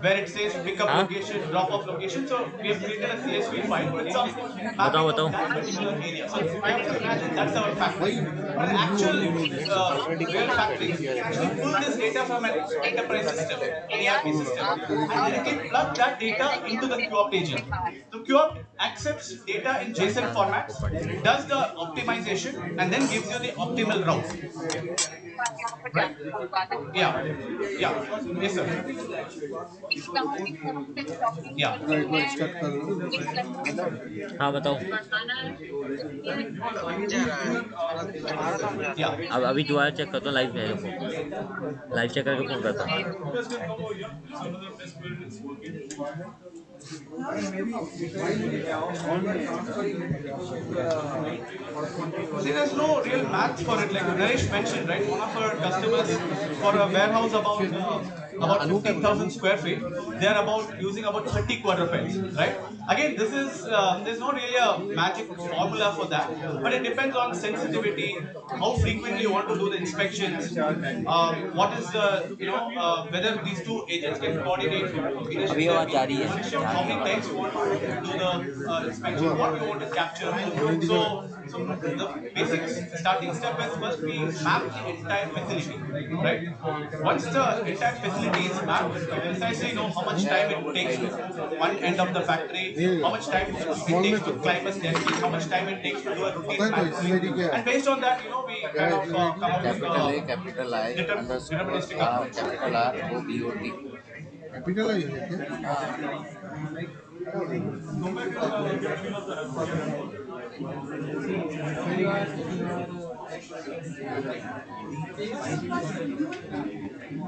[SPEAKER 6] where it says pick up location, drop off location. So we have created a CSV file with some mapping of that particular area. So I have to imagine that's our factory. But actual real factories actually pull this data from an enterprise system, an ERP system, and then again plug that data into the QOpt agent. So QOpt accepts data in JSON formats, does the optimization, and then gives you the optimal route. Right? Yeah. Yeah. Yes, sir. Yeah.
[SPEAKER 10] एक बार start कर लो
[SPEAKER 9] हाँ बताओ
[SPEAKER 6] Yeah.
[SPEAKER 9] अब अभी दोबारा check करता हूँ live है फोन लाइव चेक करके फोन करता हूँ
[SPEAKER 6] See, there's no real math for it. Like Naresh mentioned, right? One of our customers for a warehouse about 15,000 square feet, they are using about 30 quadrupeds, right? Again, this is there's no really a magic formula for that, but it depends on sensitivity, how frequently you want to do the inspections, what is the whether these two agents can coordinate in a
[SPEAKER 9] अभी आवाज जा रही है
[SPEAKER 6] shift, how many times you want to do the inspection, what you want to capture. So the basic starting step is first we map the entire facility, right? Once the entire facility is mapped, we precisely know how much time it takes to one end of the factory, how much time it takes to climb a staircase, how much time it takes to do a routine mapping. And based on that, we kind of come up with
[SPEAKER 4] capital I
[SPEAKER 6] deterministic approach.
[SPEAKER 4] capital R O B O T
[SPEAKER 10] capital I है क्या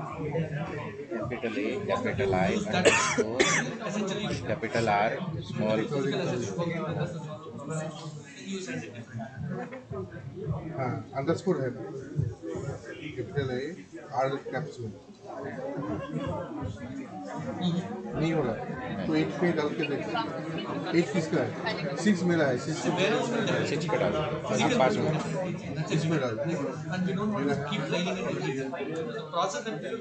[SPEAKER 4] capital A capital I underscore capital R small
[SPEAKER 10] हाँ underscore है capital है are capsule नहीं हो रहा तो 8 पे डाल के देखो 8 किसका है 6 मेरा है 6
[SPEAKER 4] पे डालो और 5 में
[SPEAKER 10] 6 पे डाल
[SPEAKER 6] And we don't want to keep training it. The process that we do,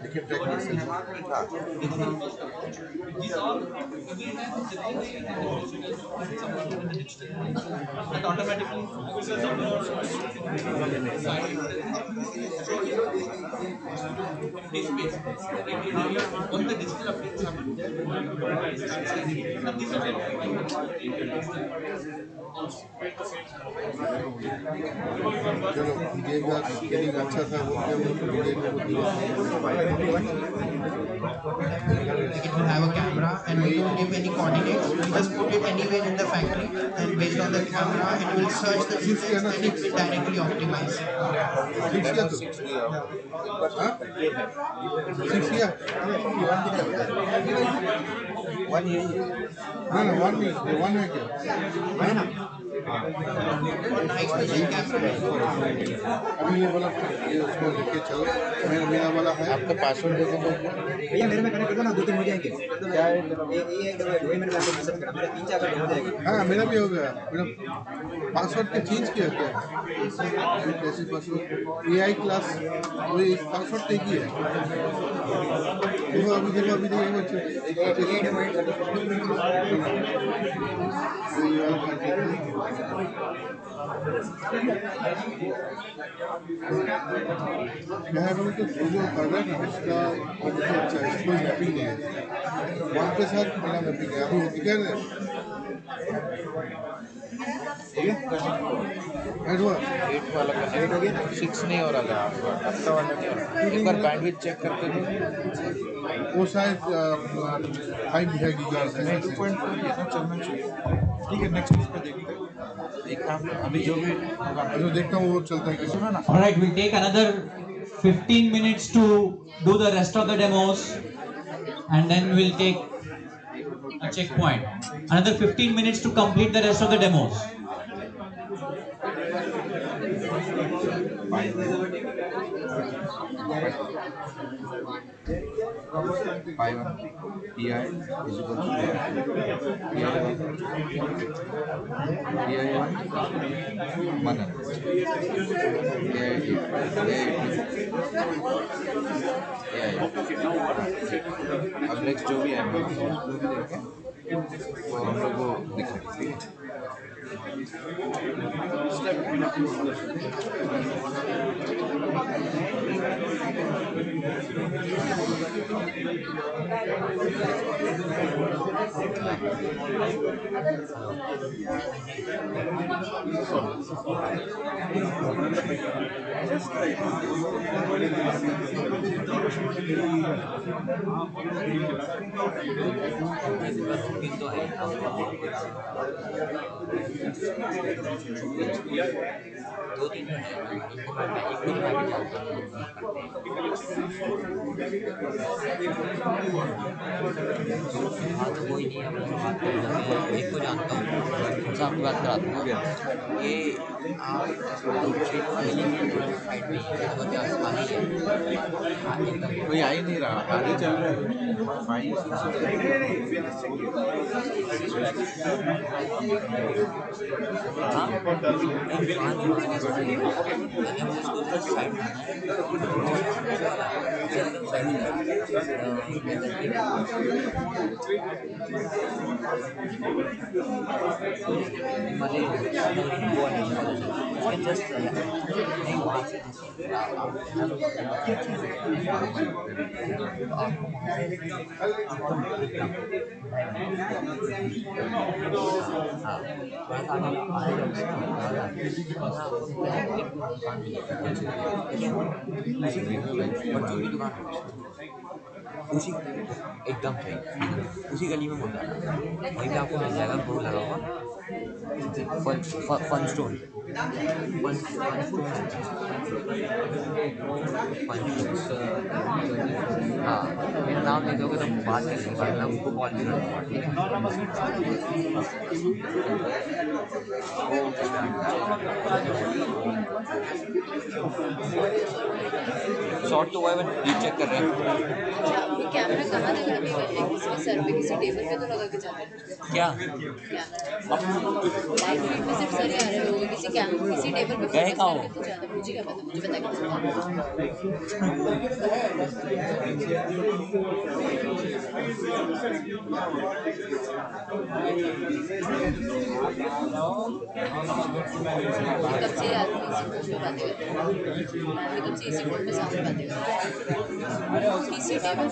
[SPEAKER 10] देखिए track
[SPEAKER 6] These all every time in the digital that automatically empty space. Once the digital updates happen, and these are
[SPEAKER 10] चलो game का skilling अच्छा था वो क्या वो game में
[SPEAKER 11] It will have a camera and we don't give any coordinates. We just put it anywhere in the factory and based on the camera it will search the images and it will directly optimize.
[SPEAKER 10] One है क्या अभी ये वाला ये उसको लेके चलो मेरा वाला है आपका पासवर्ड दे दो
[SPEAKER 12] भैया मेरे में कनेक्ट कर दो ना 2-3 हो जाएंगे क्या है वही मेरे में एप्लीकेशन करा मेरा 3-4 हो जाएगा
[SPEAKER 10] हाँ मेरा भी हो गया मेरा पासवर्ड के चेंज किया क्या कैसे पासवर्ड एआई क्लास वही पासवर्ड एक ही है देखो अभी बच्चे मैं बोलूँ तो जो कर रहा है ना उसका बहुत अच्छा है इसको मैपिंग नहीं है वहाँ के साथ मेरा मैपिंग है अभी होती क्या है
[SPEAKER 4] एट वाला कनेक्ट हो गया 6 नहीं हो रहा था आपका वाला नहीं हो रहा एक बार बैंडविड्थ चेक करके दो
[SPEAKER 10] वो शायद 5 गीगा है
[SPEAKER 4] 2.4 चलना चाहिए ठीक है नेक्स्ट पे देखिए देखता हूँ अभी जो भी
[SPEAKER 10] जो देखता हूँ वो चलता है
[SPEAKER 4] सुना ना
[SPEAKER 1] All right, we'll take another 15 minutes to do the rest of the demos and then we'll take a checkpoint. Another 15 minutes to complete the rest of the demos.
[SPEAKER 4] Five PI is equal to PI1 Manan अब next जो भी है वो हम लोग को दिखाएंगे
[SPEAKER 9] दो तीन है इनको मैं एक दिन में भी जाता हूँ हाँ तो कोई नहीं अब बात कर मैं एक को जानता हूँ उनसे आपकी बात कराता हूँ ये आप साइड में आसमानी है
[SPEAKER 4] कोई आ ही नहीं रहा आगे चल रहा है
[SPEAKER 9] उसी एकदम सही उसी गली में मुड़ जाना वहीं पे आपको मिल जाएगा बोर्ड लगा हुआ फन स्टोन हाँ मेरा नाम ले दोगे तो बात कर लेंगे मैं उनको कॉल भी करूँगा शॉर्ट तो हुआ है बट चेक कर रहे हैं
[SPEAKER 7] कैमरा कहाँ लगा है सर पे किसी टेबल पे तो लगा के जाते हैं
[SPEAKER 9] क्या
[SPEAKER 7] क्या लाइव फीड में सिर्फ सर ही आ रहे लोग किसी टेबल पे
[SPEAKER 9] गए
[SPEAKER 7] फोकस
[SPEAKER 9] कहाँ हो?
[SPEAKER 7] करके तो जाते हैं मुझे क्या पता मुझे पता कब से आदमी इसी फोन पे बातें करते हैं मैं कब से इसी फोन पे सामने बातें करते हैं किसी table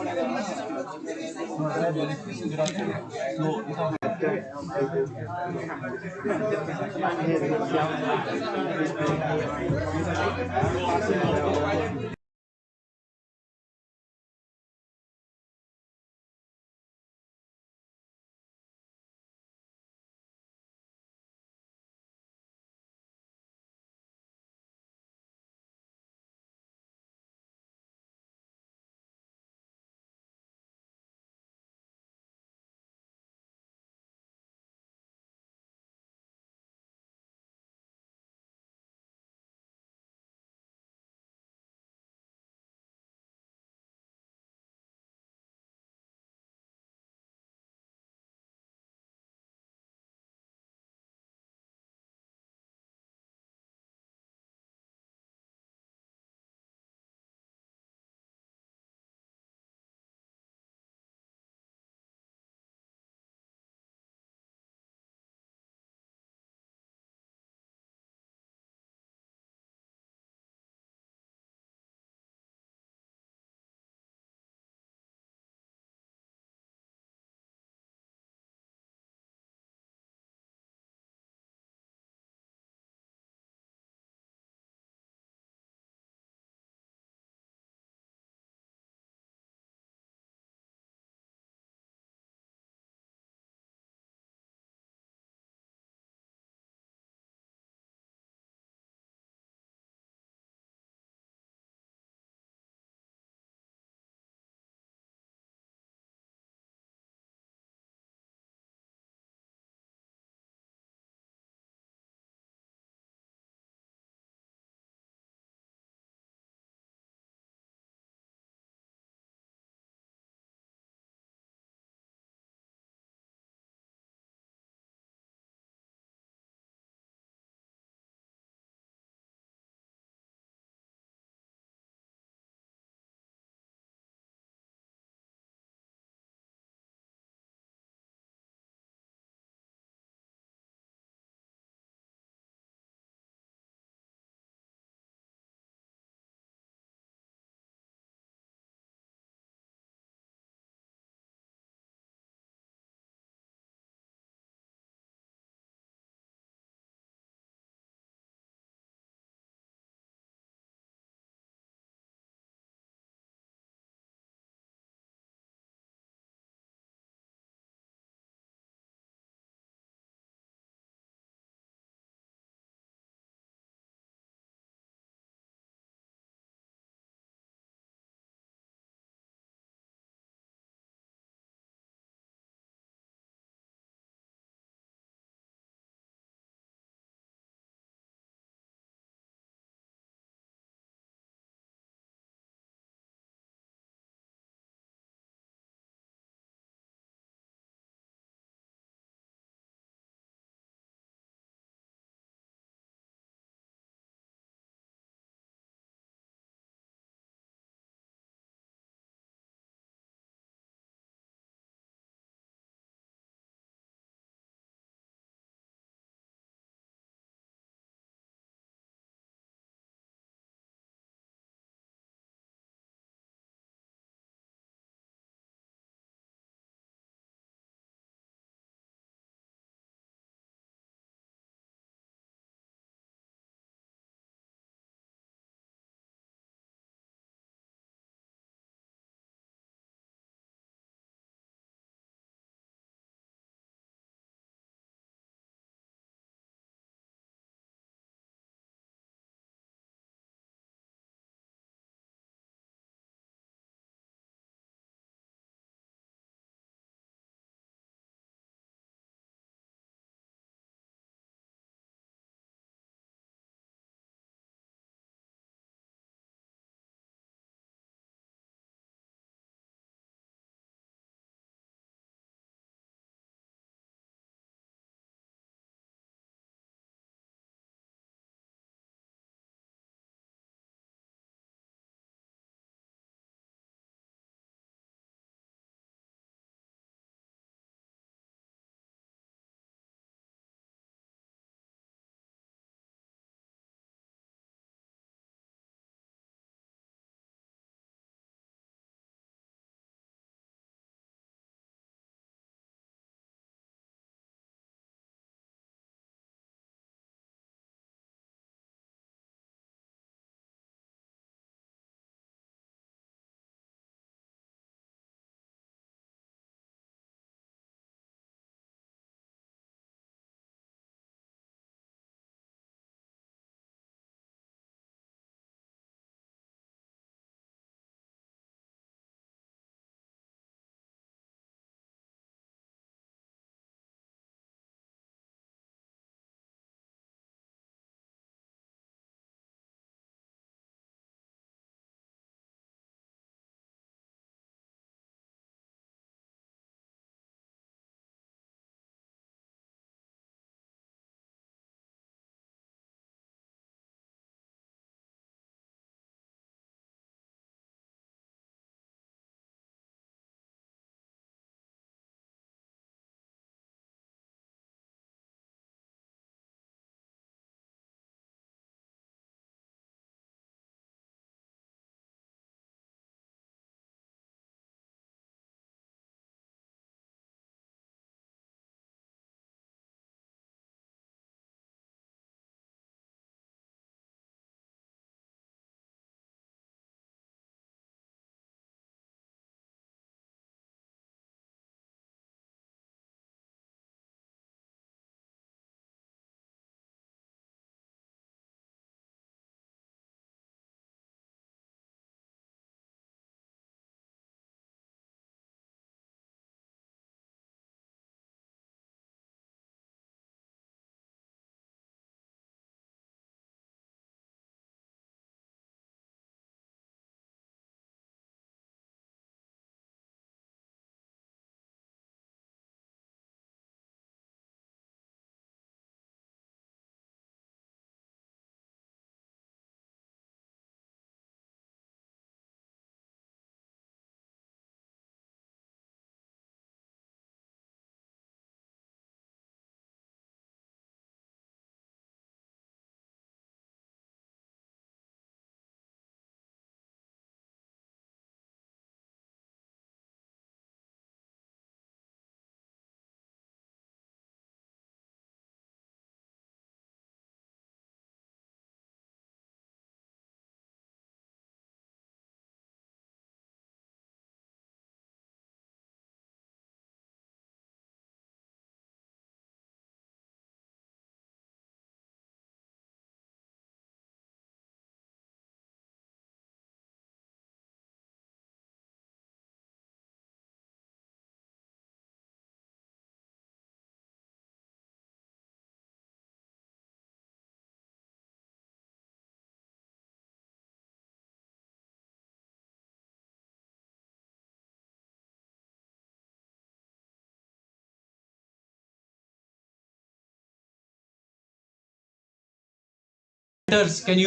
[SPEAKER 1] Can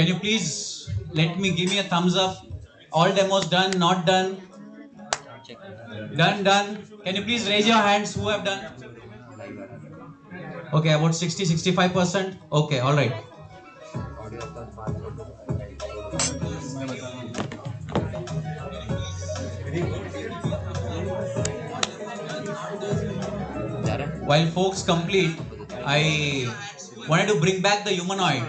[SPEAKER 1] you please let me give me a thumbs up? All demos done, not done? Done. Can you please raise your hands who have done? Okay, about 60-65%. Okay, all right. While folks complete, I wanted to bring back the humanoid.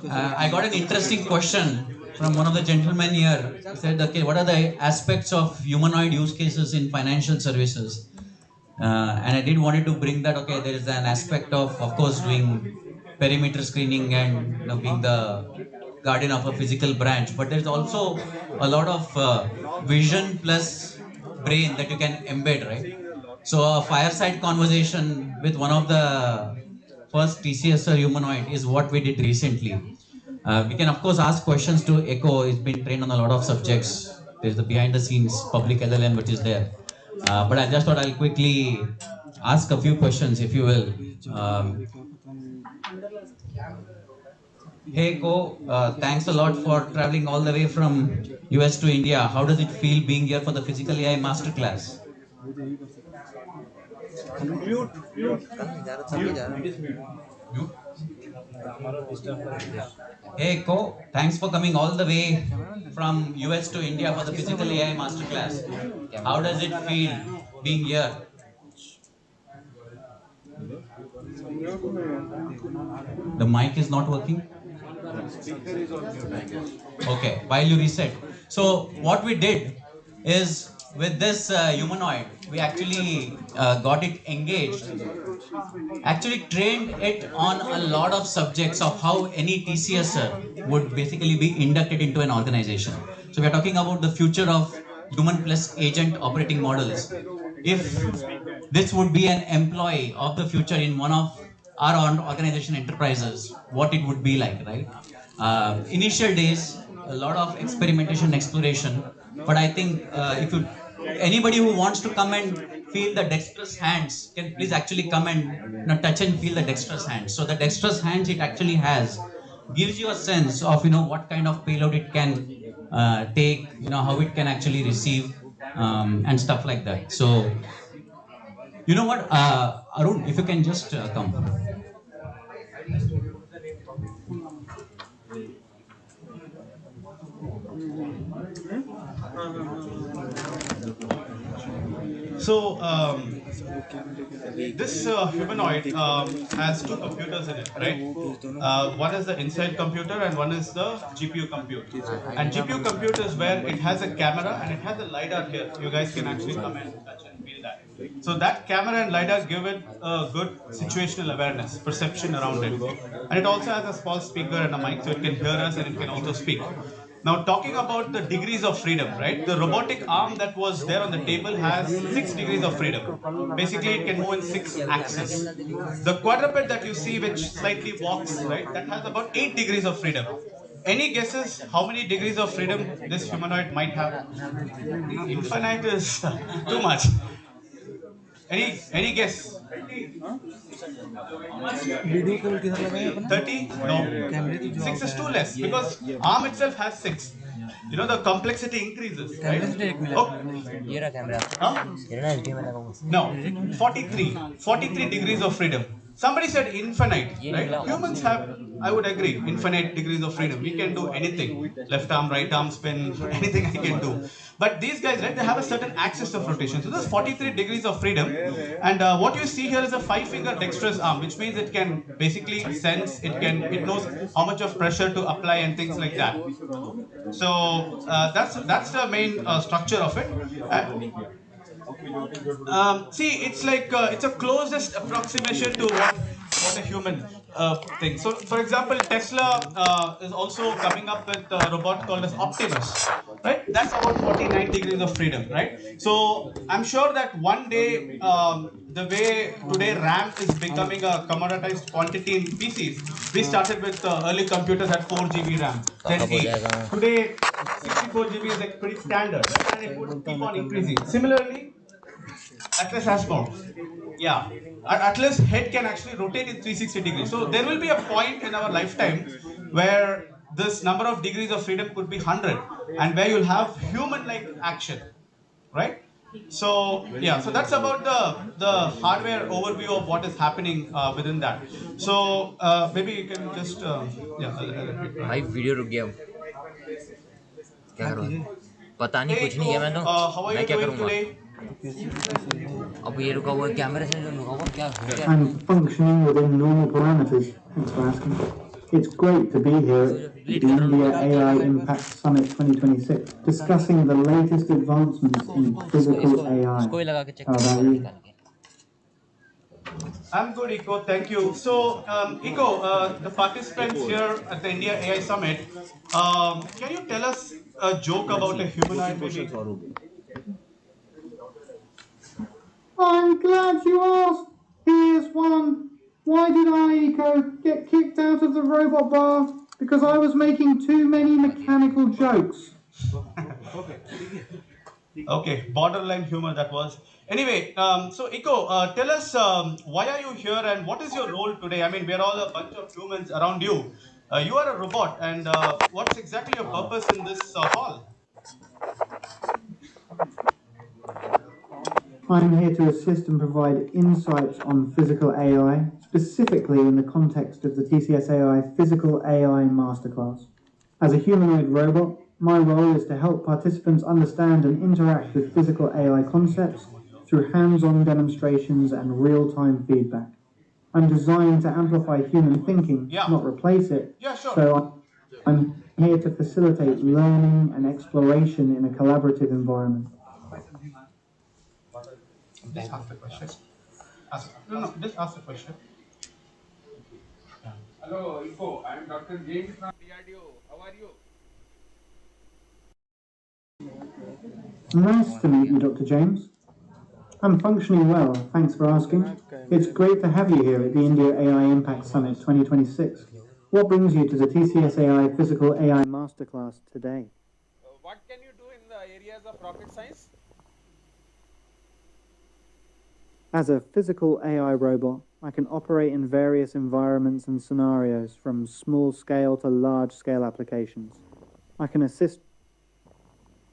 [SPEAKER 1] I got an interesting question from one of the gentlemen here. He said, okay, what are the aspects of humanoid use cases in financial services? And I did wanted to bring that, okay, there is an aspect of course, doing perimeter screening and being the guardian of a physical branch, but there's also a lot of vision plus brain that you can embed, right? So a fireside conversation with one of the first TCSer humanoid is what we did recently. We can of course ask questions to Echo. He's been trained on a lot of subjects. There's the behind the scenes public LLM which is there. But I just thought I'll quickly ask a few questions, if you will. Hey Ko, thanks a lot for traveling all the way from US to India. How does it feel being here for the Physical AI Masterclass? Hey Ko, thanks for coming all the way from US to India for the Physical AI Masterclass. How does it feel being here? The mic is not working? Okay, while you reset. So what we did is with this humanoid, we actually got it engaged, actually trained it on a lot of subjects of how any TCSer would basically be inducted into an organization. So we are talking about the future of human plus agent operating models. If this would be an employee of the future in one of our own organization enterprises, what it would be like, right? Initial days, a lot of experimentation, exploration, but I think if you anybody who wants to come and feel the dexterous hands can please actually come and touch and feel the dexterous hands. So the dexterous hands it actually has gives you a sense of what kind of payload it can take, how it can actually receive and stuff like that. So you know what, Arun, if you can just come.
[SPEAKER 6] So this humanoid has two computers in it, right? One is the inside computer and one is the GPU compute. And GPU compute is where it has a camera and it has a LiDAR here. You guys can actually come and touch and feel that. So that camera and LiDAR give it a good situational awareness, perception around it. And it also has a small speaker and a mic so it can hear us and it can also speak. Now talking about the degrees of freedom, right? The robotic arm that was there on the table has 6 degrees of freedom. Basically it can move in 6 axes. The quadruped that you see which slightly walks, right? That has about 8 degrees of freedom. Any guesses how many degrees of freedom this humanoid might have? Infinite is too much. Any guess? 30? No. 6 is too less because ARM itself has 6. The complexity increases, right? Oh. Huh? No, 43 degrees of freedom. Somebody said infinite, right? Humans have, I would agree, infinite degrees of freedom. We can do anything. Left arm, right arm spin, anything I can do. But these guys, right, they have a certain axis of rotation. So there's 43 degrees of freedom. And what you see here is a 5-finger dexterous arm, which means it can basically sense, it knows how much of pressure to apply and things like that. So that's the main structure of it. See, it's like it's a closest approximation to what a human thing. So, for example, Tesla is also coming up with a robot called as Optimus, right? That's about 49 degrees of freedom, right? So, I'm sure that one day, the way today RAM is becoming a commoditized quantity in PCs, we started with early computers at 4 GB RAM, then 8. Today, 64 GB is like pretty standard, right? And it would keep on increasing. Similarly, Atlas has more. Yeah. at least head can actually rotate in 360 degrees. So there will be a point in our lifetime where this number of degrees of freedom could be 100, and where you'll have human-like action, right? So yeah, so that's about the hardware overview of what is happening within that. So maybe you can just yeah.
[SPEAKER 9] भाई video रुक गया क्या करूँ पता नहीं कुछ नहीं किया मैं तो
[SPEAKER 6] How are
[SPEAKER 9] मैं
[SPEAKER 6] you
[SPEAKER 9] क्या
[SPEAKER 6] doing
[SPEAKER 9] करूँगा
[SPEAKER 6] today?
[SPEAKER 9] अब ये रुका हुआ है कैमरे से जो रुका हुआ क्या हो गया
[SPEAKER 13] And functioning within normal parameters. Thanks for asking. It's great to be here at the India AI Impact Summit 2026, discussing the latest advancements in physical AI. How about you?
[SPEAKER 6] I'm good, Iko. Thank you. So, Iko, the participants here at the India AI Summit, can you tell us a joke about a humanoid, maybe?
[SPEAKER 13] I'm glad you asked. Here's one. Why did I, Eco, get kicked out of the robot bar? Because I was making too many mechanical jokes.
[SPEAKER 6] Okay, borderline humor that was. Anyway, so Iko, tell us why are you here and what is your role today? I mean, we're all a bunch of humans around you. You are a robot, and what's exactly your purpose in this hall?
[SPEAKER 13] I'm here to assist and provide insights on physical AI, specifically in the context of the TCS AI Physical AI Masterclass. As a humanoid robot, my role is to help participants understand and interact with physical AI concepts through hands-on demonstrations and real-time feedback. I'm designed to amplify human thinking, not replace it.
[SPEAKER 6] Yeah, sure.
[SPEAKER 13] So I'm here to facilitate learning and exploration in a collaborative environment.
[SPEAKER 6] Just ask the question. No, just ask the question.
[SPEAKER 14] Hello, Info. I'm Dr. James from DRDO. How are you?
[SPEAKER 13] Nice to meet you, Dr. James. I'm functioning well, thanks for asking. It's great to have you here at the India AI Impact Summit 2026. What brings you to the TCS AI Physical AI Masterclass today?
[SPEAKER 14] What can you do in the areas of rocket science?
[SPEAKER 13] As a physical AI robot, I can operate in various environments and scenarios, from small-scale to large-scale applications. I can assist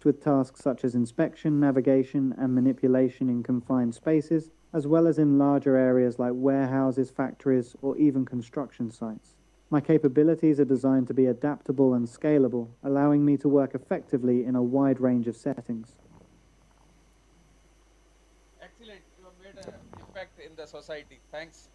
[SPEAKER 13] with tasks such as inspection, navigation, and manipulation in confined spaces, as well as in larger areas like warehouses, factories, or even construction sites. My capabilities are designed to be adaptable and scalable, allowing me to work effectively in a wide range of settings.
[SPEAKER 14] Excellent. You have made an impact in the society. Thanks.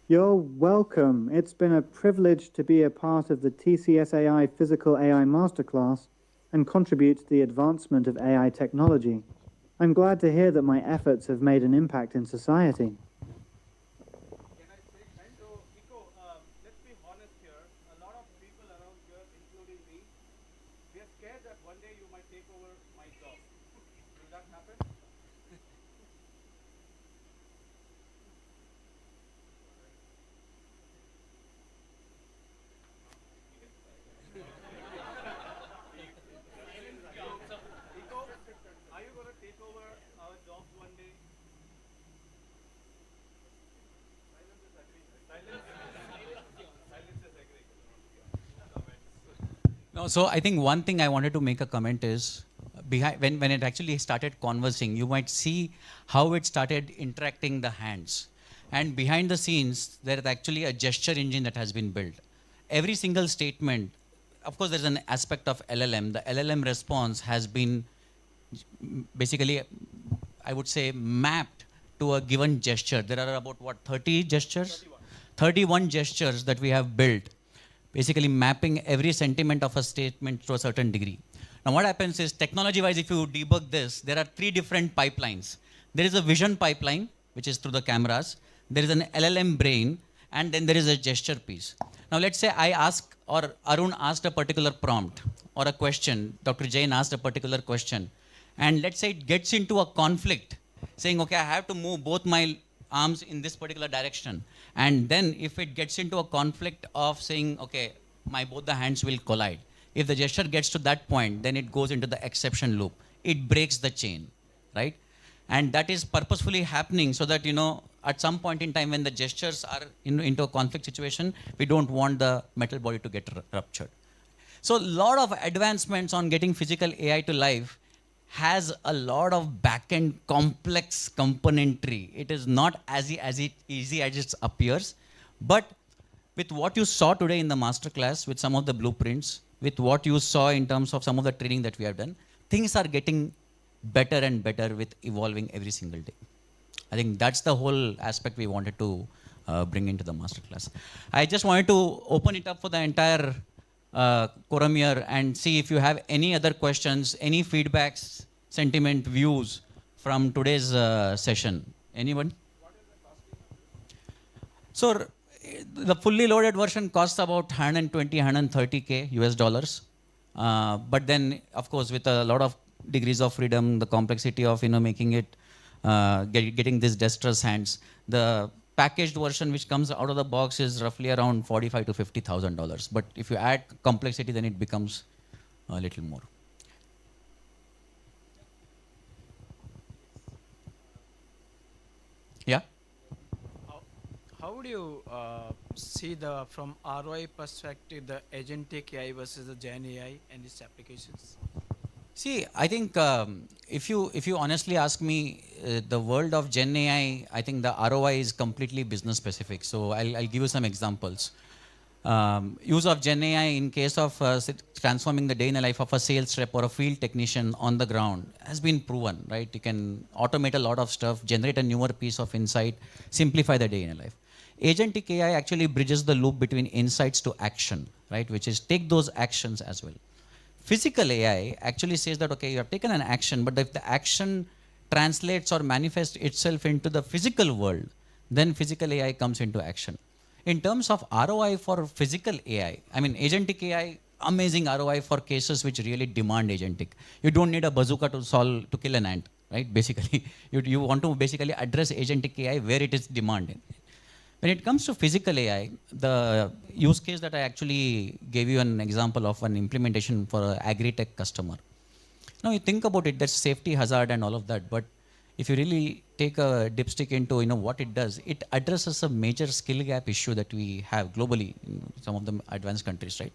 [SPEAKER 13] You're welcome. It's been a privilege to be a part of the TCS AI Physical AI Masterclass and contribute to the advancement of AI technology. I'm glad to hear that my efforts have made an impact in society.
[SPEAKER 6] Can I take time? So, Iko, let's be honest here. A lot of people around here, including me, we are scared that one day you might take over my job. Will that happen? Iko, are you going to take over our jobs one day?
[SPEAKER 1] No, so I think one thing I wanted to make a comment is behind when it actually started conversing, you might see how it started interacting the hands. And behind the scenes, there is actually a gesture engine that has been built. Every single statement, of course, there's an aspect of LLM. The LLM response has been basically, I would say, mapped to a given gesture. There are about, what, 30 gestures? 31 gestures that we have built, basically mapping every sentiment of a statement to a certain degree. Now what happens is, technology-wise, if you debug this, there are 3 different pipelines. There is a vision pipeline, which is through the cameras. There is an LLM brain, and then there is a gesture piece. Now let's say I ask, or Arun asked a particular prompt, or a question, Dr. Jain asked a particular question, and let's say it gets into a conflict, saying, okay, I have to move both my arms in this particular direction. And then if it gets into a conflict of saying, okay, both the hands will collide. If the gesture gets to that point, then it goes into the exception loop. It breaks the chain, right? And that is purposefully happening so that, at some point in time when the gestures are into a conflict situation, we don't want the metal body to get ruptured. So a lot of advancements on getting physical AI to life has a lot of back-end complex componentry. It is not easy as it appears, but with what you saw today in the masterclass, with some of the blueprints, with what you saw in terms of some of the training that we have done, things are getting better and better with evolving every single day. I think that's the whole aspect we wanted to bring into the masterclass. I just wanted to open it up for the entire quorum here and see if you have any other questions, any feedbacks, sentiment, views from today's session. Anyone? So the fully loaded version costs about 120, 130K US dollars. But then, of course, with a lot of degrees of freedom, the complexity of making it, getting this dexterous hands, the packaged version which comes out of the box is roughly around $45,000 to $50,000. But if you add complexity, then it becomes a little more. Yeah.
[SPEAKER 15] How would you see from ROI perspective, the agentic AI versus the Gen AI and its applications?
[SPEAKER 1] See, I think if you honestly ask me, the world of Gen AI, I think the ROI is completely business specific. So I'll give you some examples. Use of Gen AI in case of transforming the day in the life of a sales rep or a field technician on the ground has been proven, right? You can automate a lot of stuff, generate a newer piece of insight, simplify the day in a life. Agentic AI actually bridges the loop between insights to action, right? Which is take those actions as well. Physical AI actually says that, okay, you have taken an action, but if the action translates or manifests itself into the physical world, then physical AI comes into action. In terms of ROI for physical AI, I mean, agentic AI, amazing ROI for cases which really demand agentic. You don't need a bazooka to kill an ant, right? Basically, you want to basically address agentic AI where it is demanded. When it comes to physical AI, the use case that I actually gave you an example of an implementation for an agri-tech customer. Now you think about it, that's safety hazard and all of that, but if you really take a dipstick into what it does, it addresses a major skill gap issue that we have globally in some of the advanced countries, right?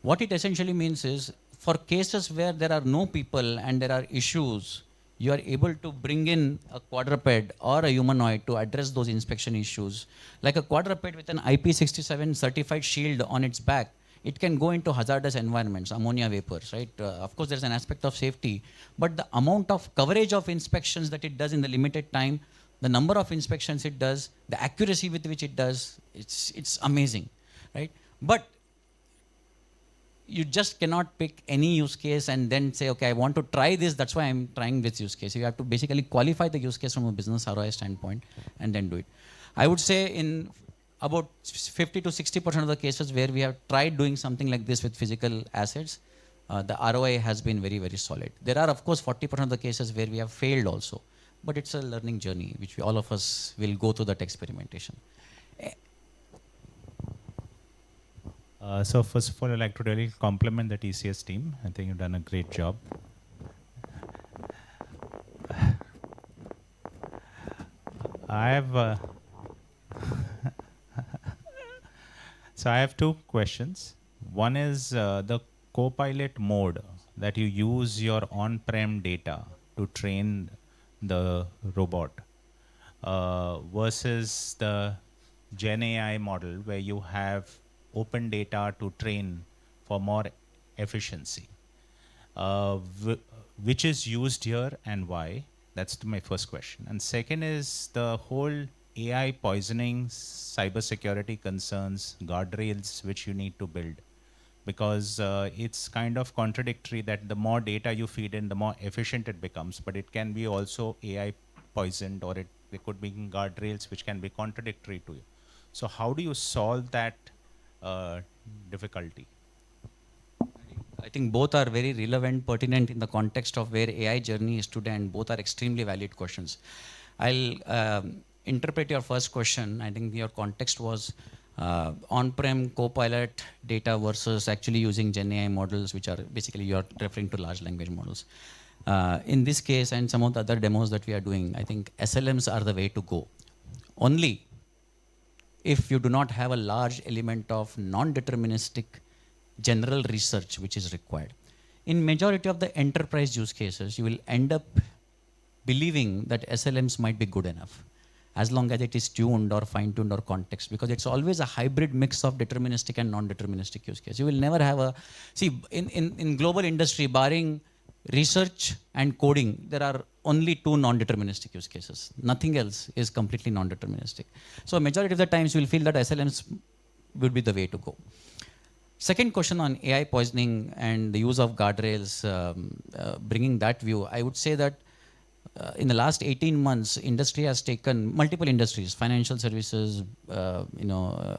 [SPEAKER 1] What it essentially means is, for cases where there are no people and there are issues, you are able to bring in a quadruped or a humanoid to address those inspection issues. Like a quadruped with an IP67 certified shield on its back, it can go into hazardous environments, ammonia vapors, right? Of course, there's an aspect of safety, but the amount of coverage of inspections that it does in the limited time, the number of inspections it does, the accuracy with which it does, it's amazing, right? But you just cannot pick any use case and then say, okay, I want to try this, that's why I'm trying this use case. You have to basically qualify the use case from a business ROI standpoint and then do it. I would say in about 50 to 60% of the cases where we have tried doing something like this with physical assets, the ROI has been very, very solid. There are, of course, 40% of the cases where we have failed also, but it's a learning journey, which all of us will go through that experimentation.
[SPEAKER 16] So first of all, I'd like to really compliment the TCS team. I think you've done a great job. I have so I have two questions. One is the Copilot mode that you use your on-prem data to train the robot versus the Gen AI model where you have open data to train for more efficiency. Which is used here and why? That's my first question. And second is the whole AI poisoning, cybersecurity concerns, guardrails which you need to build. Because it's kind of contradictory that the more data you feed in, the more efficient it becomes, but it can be also AI poisoned, or there could be guardrails which can be contradictory to you. So how do you solve that difficulty?
[SPEAKER 1] I think both are very relevant, pertinent in the context of where AI journey is today, and both are extremely valid questions. I'll interpret your first question. I think your context was on-prem Copilot data versus actually using Gen AI models, which are basically you're referring to large language models. In this case and some of the other demos that we are doing, I think SLMs are the way to go. Only if you do not have a large element of non-deterministic general research which is required. In majority of the enterprise use cases, you will end up believing that SLMs might be good enough as long as it is tuned or fine-tuned or context, because it's always a hybrid mix of deterministic and non-deterministic use case. You will never have a, see, in global industry, barring research and coding, there are only two non-deterministic use cases. Nothing else is completely non-deterministic. So majority of the times you will feel that SLMs would be the way to go. Second question on AI poisoning and the use of guardrails, bringing that view, I would say that in the last 18 months, industry has taken, multiple industries, financial services,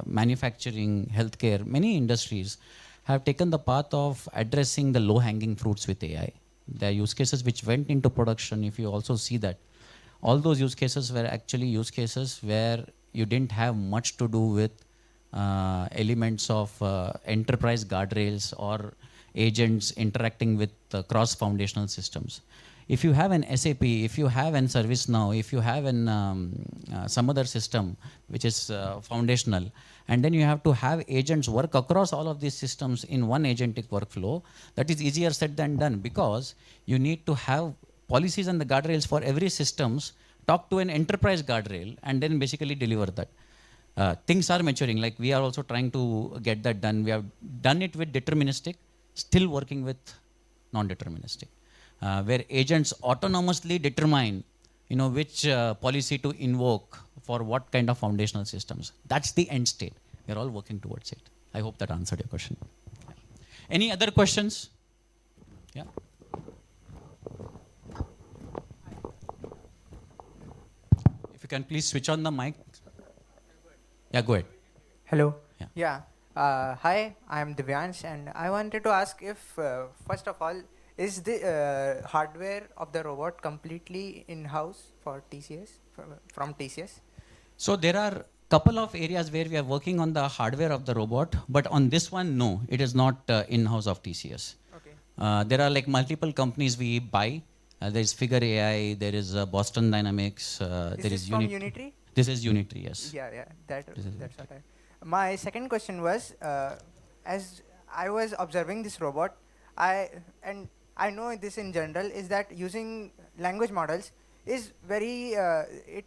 [SPEAKER 1] manufacturing, healthcare, many industries have taken the path of addressing the low-hanging fruits with AI. There are use cases which went into production. If you also see that, all those use cases were actually use cases where you didn't have much to do with elements of enterprise guardrails or agents interacting with cross-foundational systems. If you have an SAP, if you have an ServiceNow, if you have an some other system which is foundational, and then you have to have agents work across all of these systems in one agentic workflow, that is easier said than done, because you need to have policies and the guardrails for every systems, talk to an enterprise guardrail, and then basically deliver that. Things are maturing, like we are also trying to get that done. We have done it with deterministic, still working with non-deterministic. Where agents autonomously determine, which policy to invoke for what kind of foundational systems. That's the end state. We're all working towards it. I hope that answered your question. Yeah. Any other questions? Yeah. If you can please switch on the mic. Yeah, go ahead.
[SPEAKER 17] Hello.
[SPEAKER 1] Yeah.
[SPEAKER 17] Hi, I am Divyansh, and I wanted to ask if, first of all, is the hardware of the robot completely in-house for TCS, from TCS?
[SPEAKER 1] So there are couple of areas where we are working on the hardware of the robot, but on this one, no, it is not in-house of TCS.
[SPEAKER 17] Okay.
[SPEAKER 1] There are like multiple companies we buy. There is Figure AI, there is Boston Dynamics, there is
[SPEAKER 17] from Unitary?
[SPEAKER 1] This is Unitary, yes.
[SPEAKER 17] Yeah, that's what I. My second question was, as I was observing this robot, I know this in general, is that using language models is very, it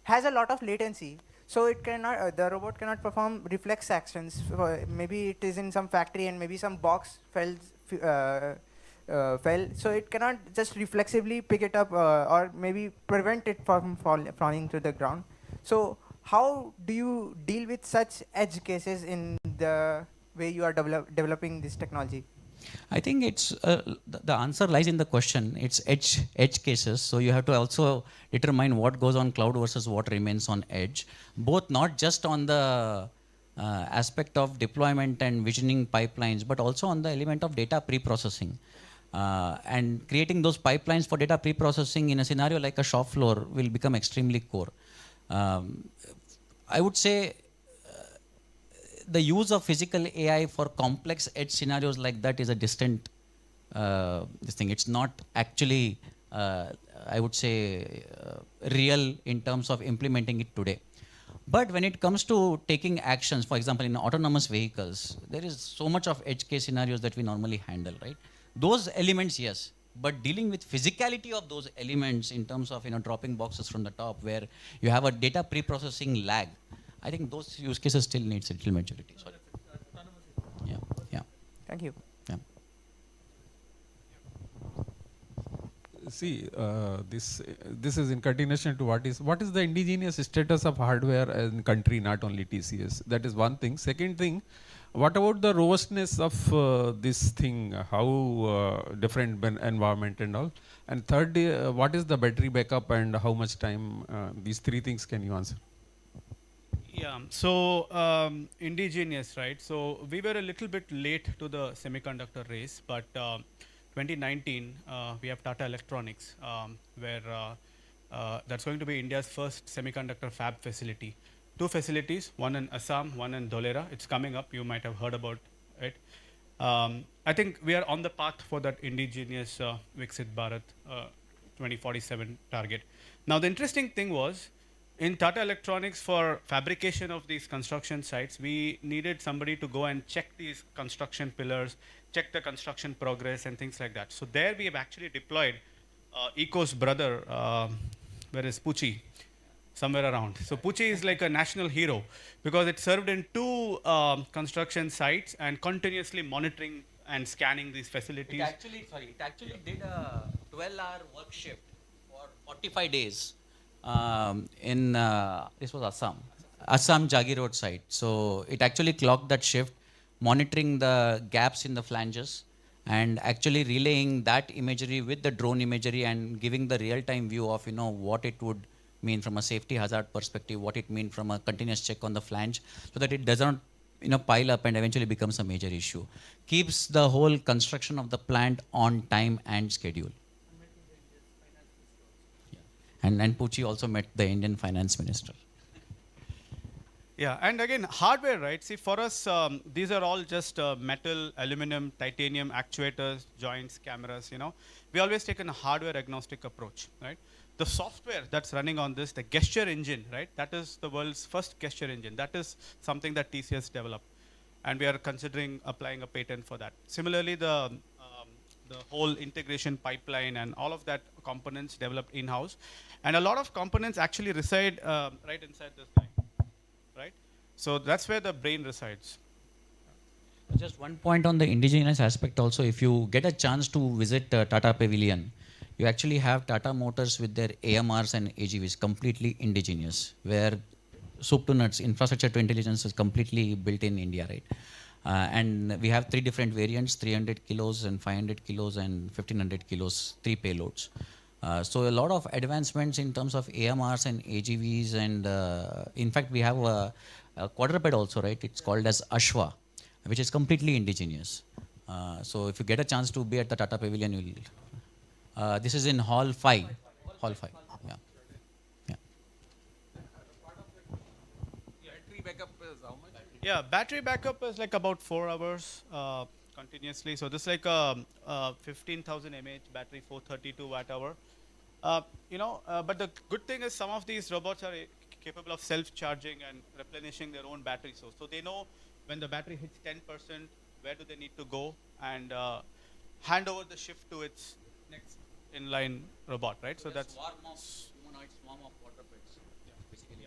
[SPEAKER 17] has a lot of latency. So it cannot, the robot cannot perform reflex actions. Maybe it is in some factory and maybe some box fell, so it cannot just reflexively pick it up or maybe prevent it from falling to the ground. So how do you deal with such edge cases in the way you are developing this technology?
[SPEAKER 1] I think it's the answer lies in the question. It's edge cases. So you have to also determine what goes on cloud versus what remains on edge. Both not just on the aspect of deployment and visioning pipelines, but also on the element of data pre-processing. And creating those pipelines for data pre-processing in a scenario like a shop floor will become extremely core. I would say the use of physical AI for complex edge scenarios like that is a distant this thing. It's not actually, I would say, real in terms of implementing it today. But when it comes to taking actions, for example, in autonomous vehicles, there is so much of edge case scenarios that we normally handle, right? Those elements, yes. But dealing with physicality of those elements in terms of dropping boxes from the top, where you have a data pre-processing lag, I think those use cases still needs a little maturity. Sorry. Yeah.
[SPEAKER 17] Thank you.
[SPEAKER 1] Yeah.
[SPEAKER 18] See, this is in continuation to what is the indigenous status of hardware in country, not only TCS. That is one thing. Second thing, what about the robustness of this thing? How different environment and all? And third, what is the battery backup and how much time? These three things can you answer?
[SPEAKER 6] Yeah, so indigenous, right? So we were a little bit late to the semiconductor race, but 2019 we have Tata Electronics, where that's going to be India's first semiconductor fab facility. Two facilities, one in Assam, one in Dholera. It's coming up. You might have heard about it.
[SPEAKER 19] I think we are on the path for that indigenous Viksit Bharat 2047 target. Now, the interesting thing was in Tata Electronics for fabrication of these construction sites, we needed somebody to go and check these construction pillars, check the construction progress and things like that. So there we have actually deployed Eco's brother, where is Pucci? Somewhere around. So Pucci is like a national hero because it served in two construction sites and continuously monitoring and scanning these facilities.
[SPEAKER 1] It actually did a 12-hour work shift for 45 days in, this was Assam Jagi Road site. So it actually clocked that shift, monitoring the gaps in the flanges and actually relaying that imagery with the drone imagery and giving the real-time view of, what it would mean from a safety hazard perspective, what it mean from a continuous check on the flange, so that it doesn't pile up and eventually becomes a major issue. Keeps the whole construction of the plant on time and schedule. Yeah. And Pucci also met the Indian finance minister.
[SPEAKER 19] Yeah, and again, hardware, right? See, for us, these are all just metal, aluminum, titanium actuators, joints, cameras, We always take a hardware agnostic approach, right? The software that's running on this, the gesture engine, right? That is the world's first gesture engine. That is something that TCS developed. And we are considering applying a patent for that. Similarly, the whole integration pipeline and all of that components developed in-house. And a lot of components actually reside right inside this guy. Right? So that's where the brain resides.
[SPEAKER 1] Just one point on the indigenous aspect also, if you get a chance to visit Tata Pavilion, you actually have Tata Motors with their AMRs and AGVs completely indigenous, where soup to nuts, infrastructure to intelligence is completely built in India, right? And we have three different variants, 300 kilos and 500 kilos and 1500 kilos, three payloads. So a lot of advancements in terms of AMRs and AGVs, and in fact we have a quadruped also, right? It's called as Ashwa, which is completely indigenous. So if you get a chance to be at the Tata Pavilion, you'll. This is in Hall 5. Hall 5. Yeah. Yeah.
[SPEAKER 14] Battery backup is how much?
[SPEAKER 19] Yeah, battery backup is like about 4 hours continuously. So this is like a 15,000 mAh battery, 432 watt hour. But the good thing is some of these robots are capable of self-charging and replenishing their own battery source. So they know when the battery hits 10%, where do they need to go and hand over the shift to its next inline robot, right? So that's
[SPEAKER 1] swarm of humanoids, swarm of quadrupeds. Yeah, basically.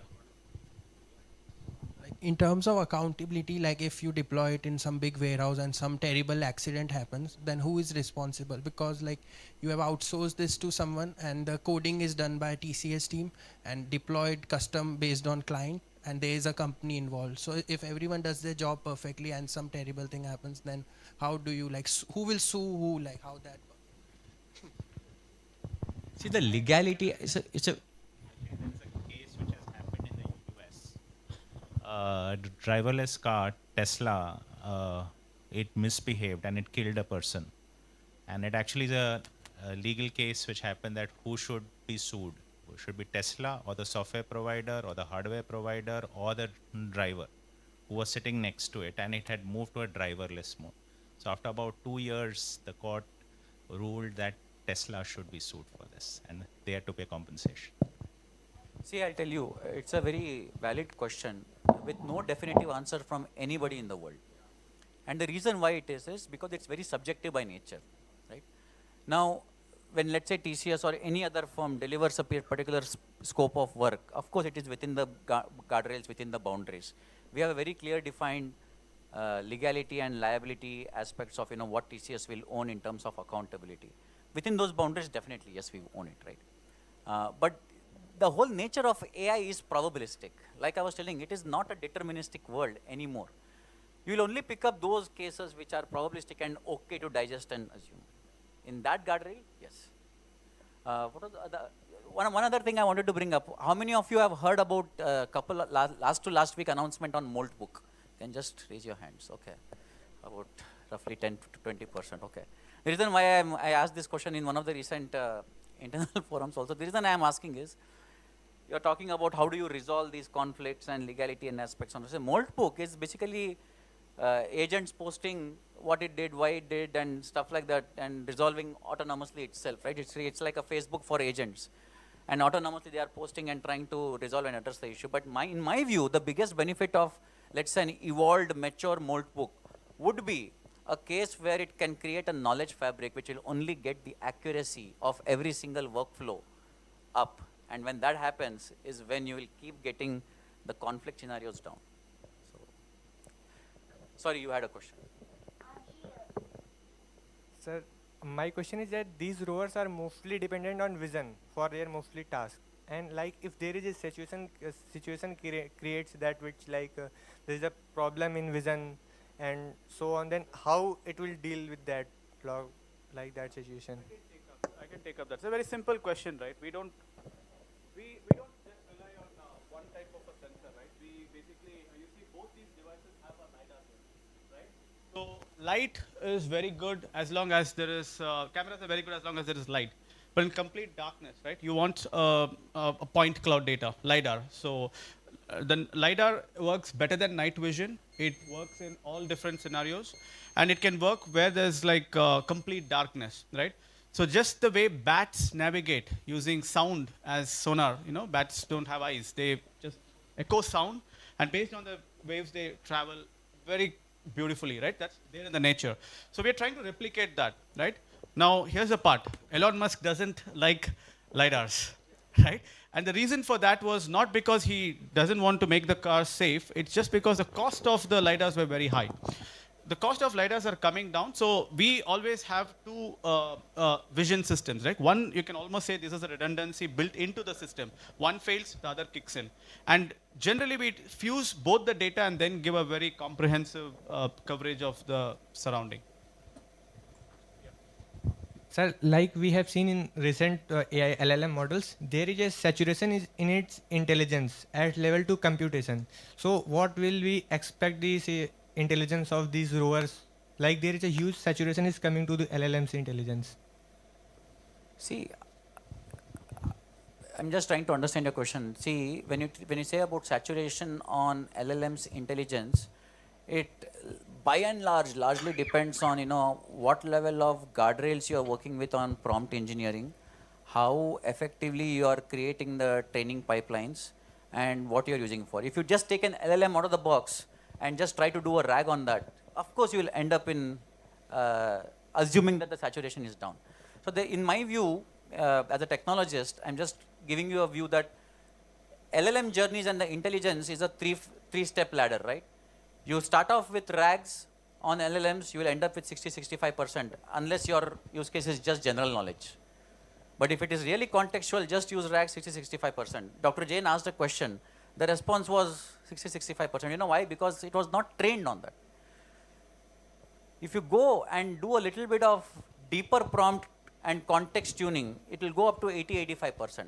[SPEAKER 11] Like in terms of accountability, like if you deploy it in some big warehouse and some terrible accident happens, then who is responsible? Because like you have outsourced this to someone and the coding is done by TCS team and deployed custom based on client, and there is a company involved. So if everyone does their job perfectly and some terrible thing happens, then how do you who will sue who, like how that works?
[SPEAKER 1] See, the legality it's a
[SPEAKER 16] There's a case which has happened in the US. Driverless car, Tesla, it misbehaved and it killed a person. And it actually is a legal case which happened that who should be sued. Should be Tesla or the software provider or the hardware provider or the driver who was sitting next to it, and it had moved to a driverless mode. So after about 2 years, the court ruled that Tesla should be sued for this and they had to pay compensation.
[SPEAKER 1] See, I'll tell you, it's a very valid question with no definitive answer from anybody in the world. And the reason why it is because it's very subjective by nature, right? Now, when let's say TCS or any other firm delivers a particular scope of work, of course it is within the guardrails, within the boundaries. We have a very clear defined legality and liability aspects of what TCS will own in terms of accountability. Within those boundaries, definitely, yes, we own it, right? But the whole nature of AI is probabilistic. Like I was telling, it is not a deterministic world anymore. You will only pick up those cases which are probabilistic and okay to digest and assume. In that guardrail, yes. What was one other thing I wanted to bring up. How many of you have heard about last week announcement on Moltbook? Can just raise your hands. Okay, about roughly 10 to 20%. Okay. The reason why I asked this question in one of the recent internal forums also. The reason I am asking is, you are talking about how do you resolve these conflicts and legality and aspects on. So Moltbook is basically agents posting what it did, why it did, and stuff like that, and resolving autonomously itself, right? It's like a Facebook for agents. And autonomously they are posting and trying to resolve and address the issue. But in my view, the biggest benefit of, let's say, an evolved, mature mold book would be a case where it can create a knowledge fabric which will only get the accuracy of every single workflow up. And when that happens is when you will keep getting the conflict scenarios down. So, sorry, you had a question.
[SPEAKER 20] Sir, my question is that these rovers are mostly dependent on vision for their mostly tasks. And like if there is a situation creates that which like there is a problem in vision and so on, then how it will deal with that log, like that situation?
[SPEAKER 19] I can take up that. It's a very simple question, right? We don't just rely on one type of a sensor, right? We basically, you see both these devices have a LiDAR here, right? So light is very good as long as there is, cameras are very good as long as there is light. But in complete darkness, right? You want a point cloud data, LiDAR. So the LiDAR works better than night vision. It works in all different scenarios. And it can work where there's like complete darkness, right? So just the way bats navigate using sound as sonar, bats don't have eyes. They just echo sound. And based on the waves, they travel very beautifully, right? That's there in the nature. So we're trying to replicate that, right? Now, here's the part. Elon Musk doesn't like LiDARs, right? And the reason for that was not because he doesn't want to make the car safe. It's just because the cost of the LiDARs were very high. The cost of LiDARs are coming down. So we always have two vision systems, right? One, you can almost say this is a redundancy built into the system. One fails, the other kicks in. And generally, we fuse both the data and then give a very comprehensive coverage of the surrounding.
[SPEAKER 20] Sir, like we have seen in recent AI LLM models, there is a saturation in its intelligence at level 2 computation. So what will we expect this intelligence of these rovers? Like there is a huge saturation is coming to the LLM's intelligence.
[SPEAKER 1] See, I'm just trying to understand your question. See, when you say about saturation on LLM's intelligence, it by and largely depends on what level of guardrails you are working with on prompt engineering, how effectively you are creating the training pipelines, and what you are using for. If you just take an LLM out of the box and just try to do a RAG on that, of course you will end up in assuming that the saturation is down. So in my view, as a technologist, I'm just giving you a view that LLM journeys and the intelligence is a three-step ladder, right? You start off with RAGs on LLMs, you will end up with 60-65%, unless your use case is just general knowledge. But if it is really contextual, just use RAGs 60-65%. Dr. Jain asked a question. The response was 60-65%. You know why? Because it was not trained on that. If you go and do a little bit of deeper prompt and context tuning, it will go up to 80-85%.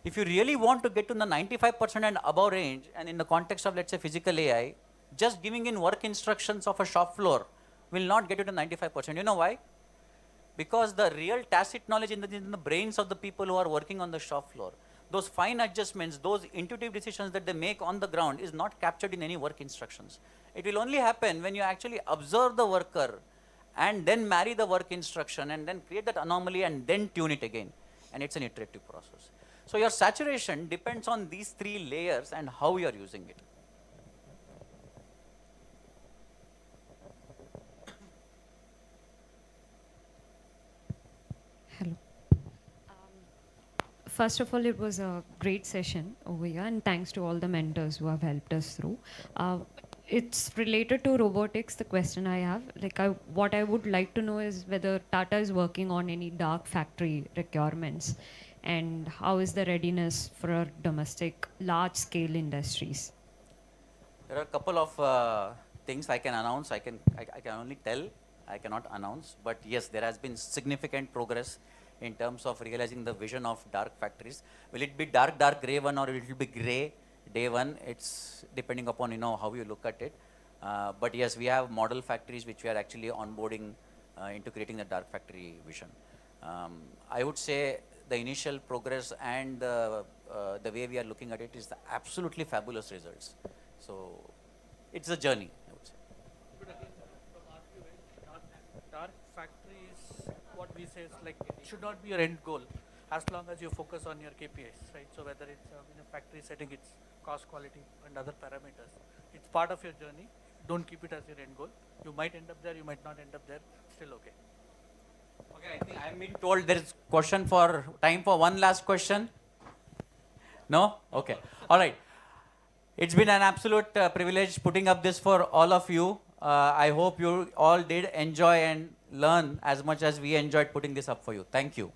[SPEAKER 1] If you really want to get to the 95% and above range, and in the context of, let's say, physical AI, just giving in work instructions of a shop floor will not get you to 95%. You know why? Because the real tacit knowledge in the brains of the people who are working on the shop floor, those fine adjustments, those intuitive decisions that they make on the ground is not captured in any work instructions. It will only happen when you actually observe the worker and then marry the work instruction and then create that anomaly and then tune it again. And it's an iterative process. So your saturation depends on these three layers and how you are using it.
[SPEAKER 21] Hello. First of all, it was a great session over here, and thanks to all the mentors who have helped us through. It's related to robotics, the question I have. What I would like to know is whether Tata is working on any dark factory requirements, and how is the readiness for our domestic large-scale industries?
[SPEAKER 1] There are a couple of things I can announce. I can only tell. I cannot announce. But yes, there has been significant progress in terms of realizing the vision of dark factories. Will it be dark gray one, or will it be gray day one? It's depending upon how you look at it. But yes, we have model factories which we are actually onboarding into creating the dark factory vision. I would say the initial progress and the way we are looking at it is the absolutely fabulous results. So it's a journey.
[SPEAKER 2] dark factory is what we say is like it should not be your end goal as long as you focus on your KPIs, right? So whether it's in a factory setting, it's cost, quality, and other parameters. It's part of your journey. Don't keep it as your end goal. You might end up there, you might not end up there. Still okay.
[SPEAKER 1] Okay, I think I'm being told there is time for one last question. No? Okay. All right. It's been an absolute privilege putting up this for all of you. I hope you all did enjoy and learn as much as we enjoyed putting this up for you. Thank you.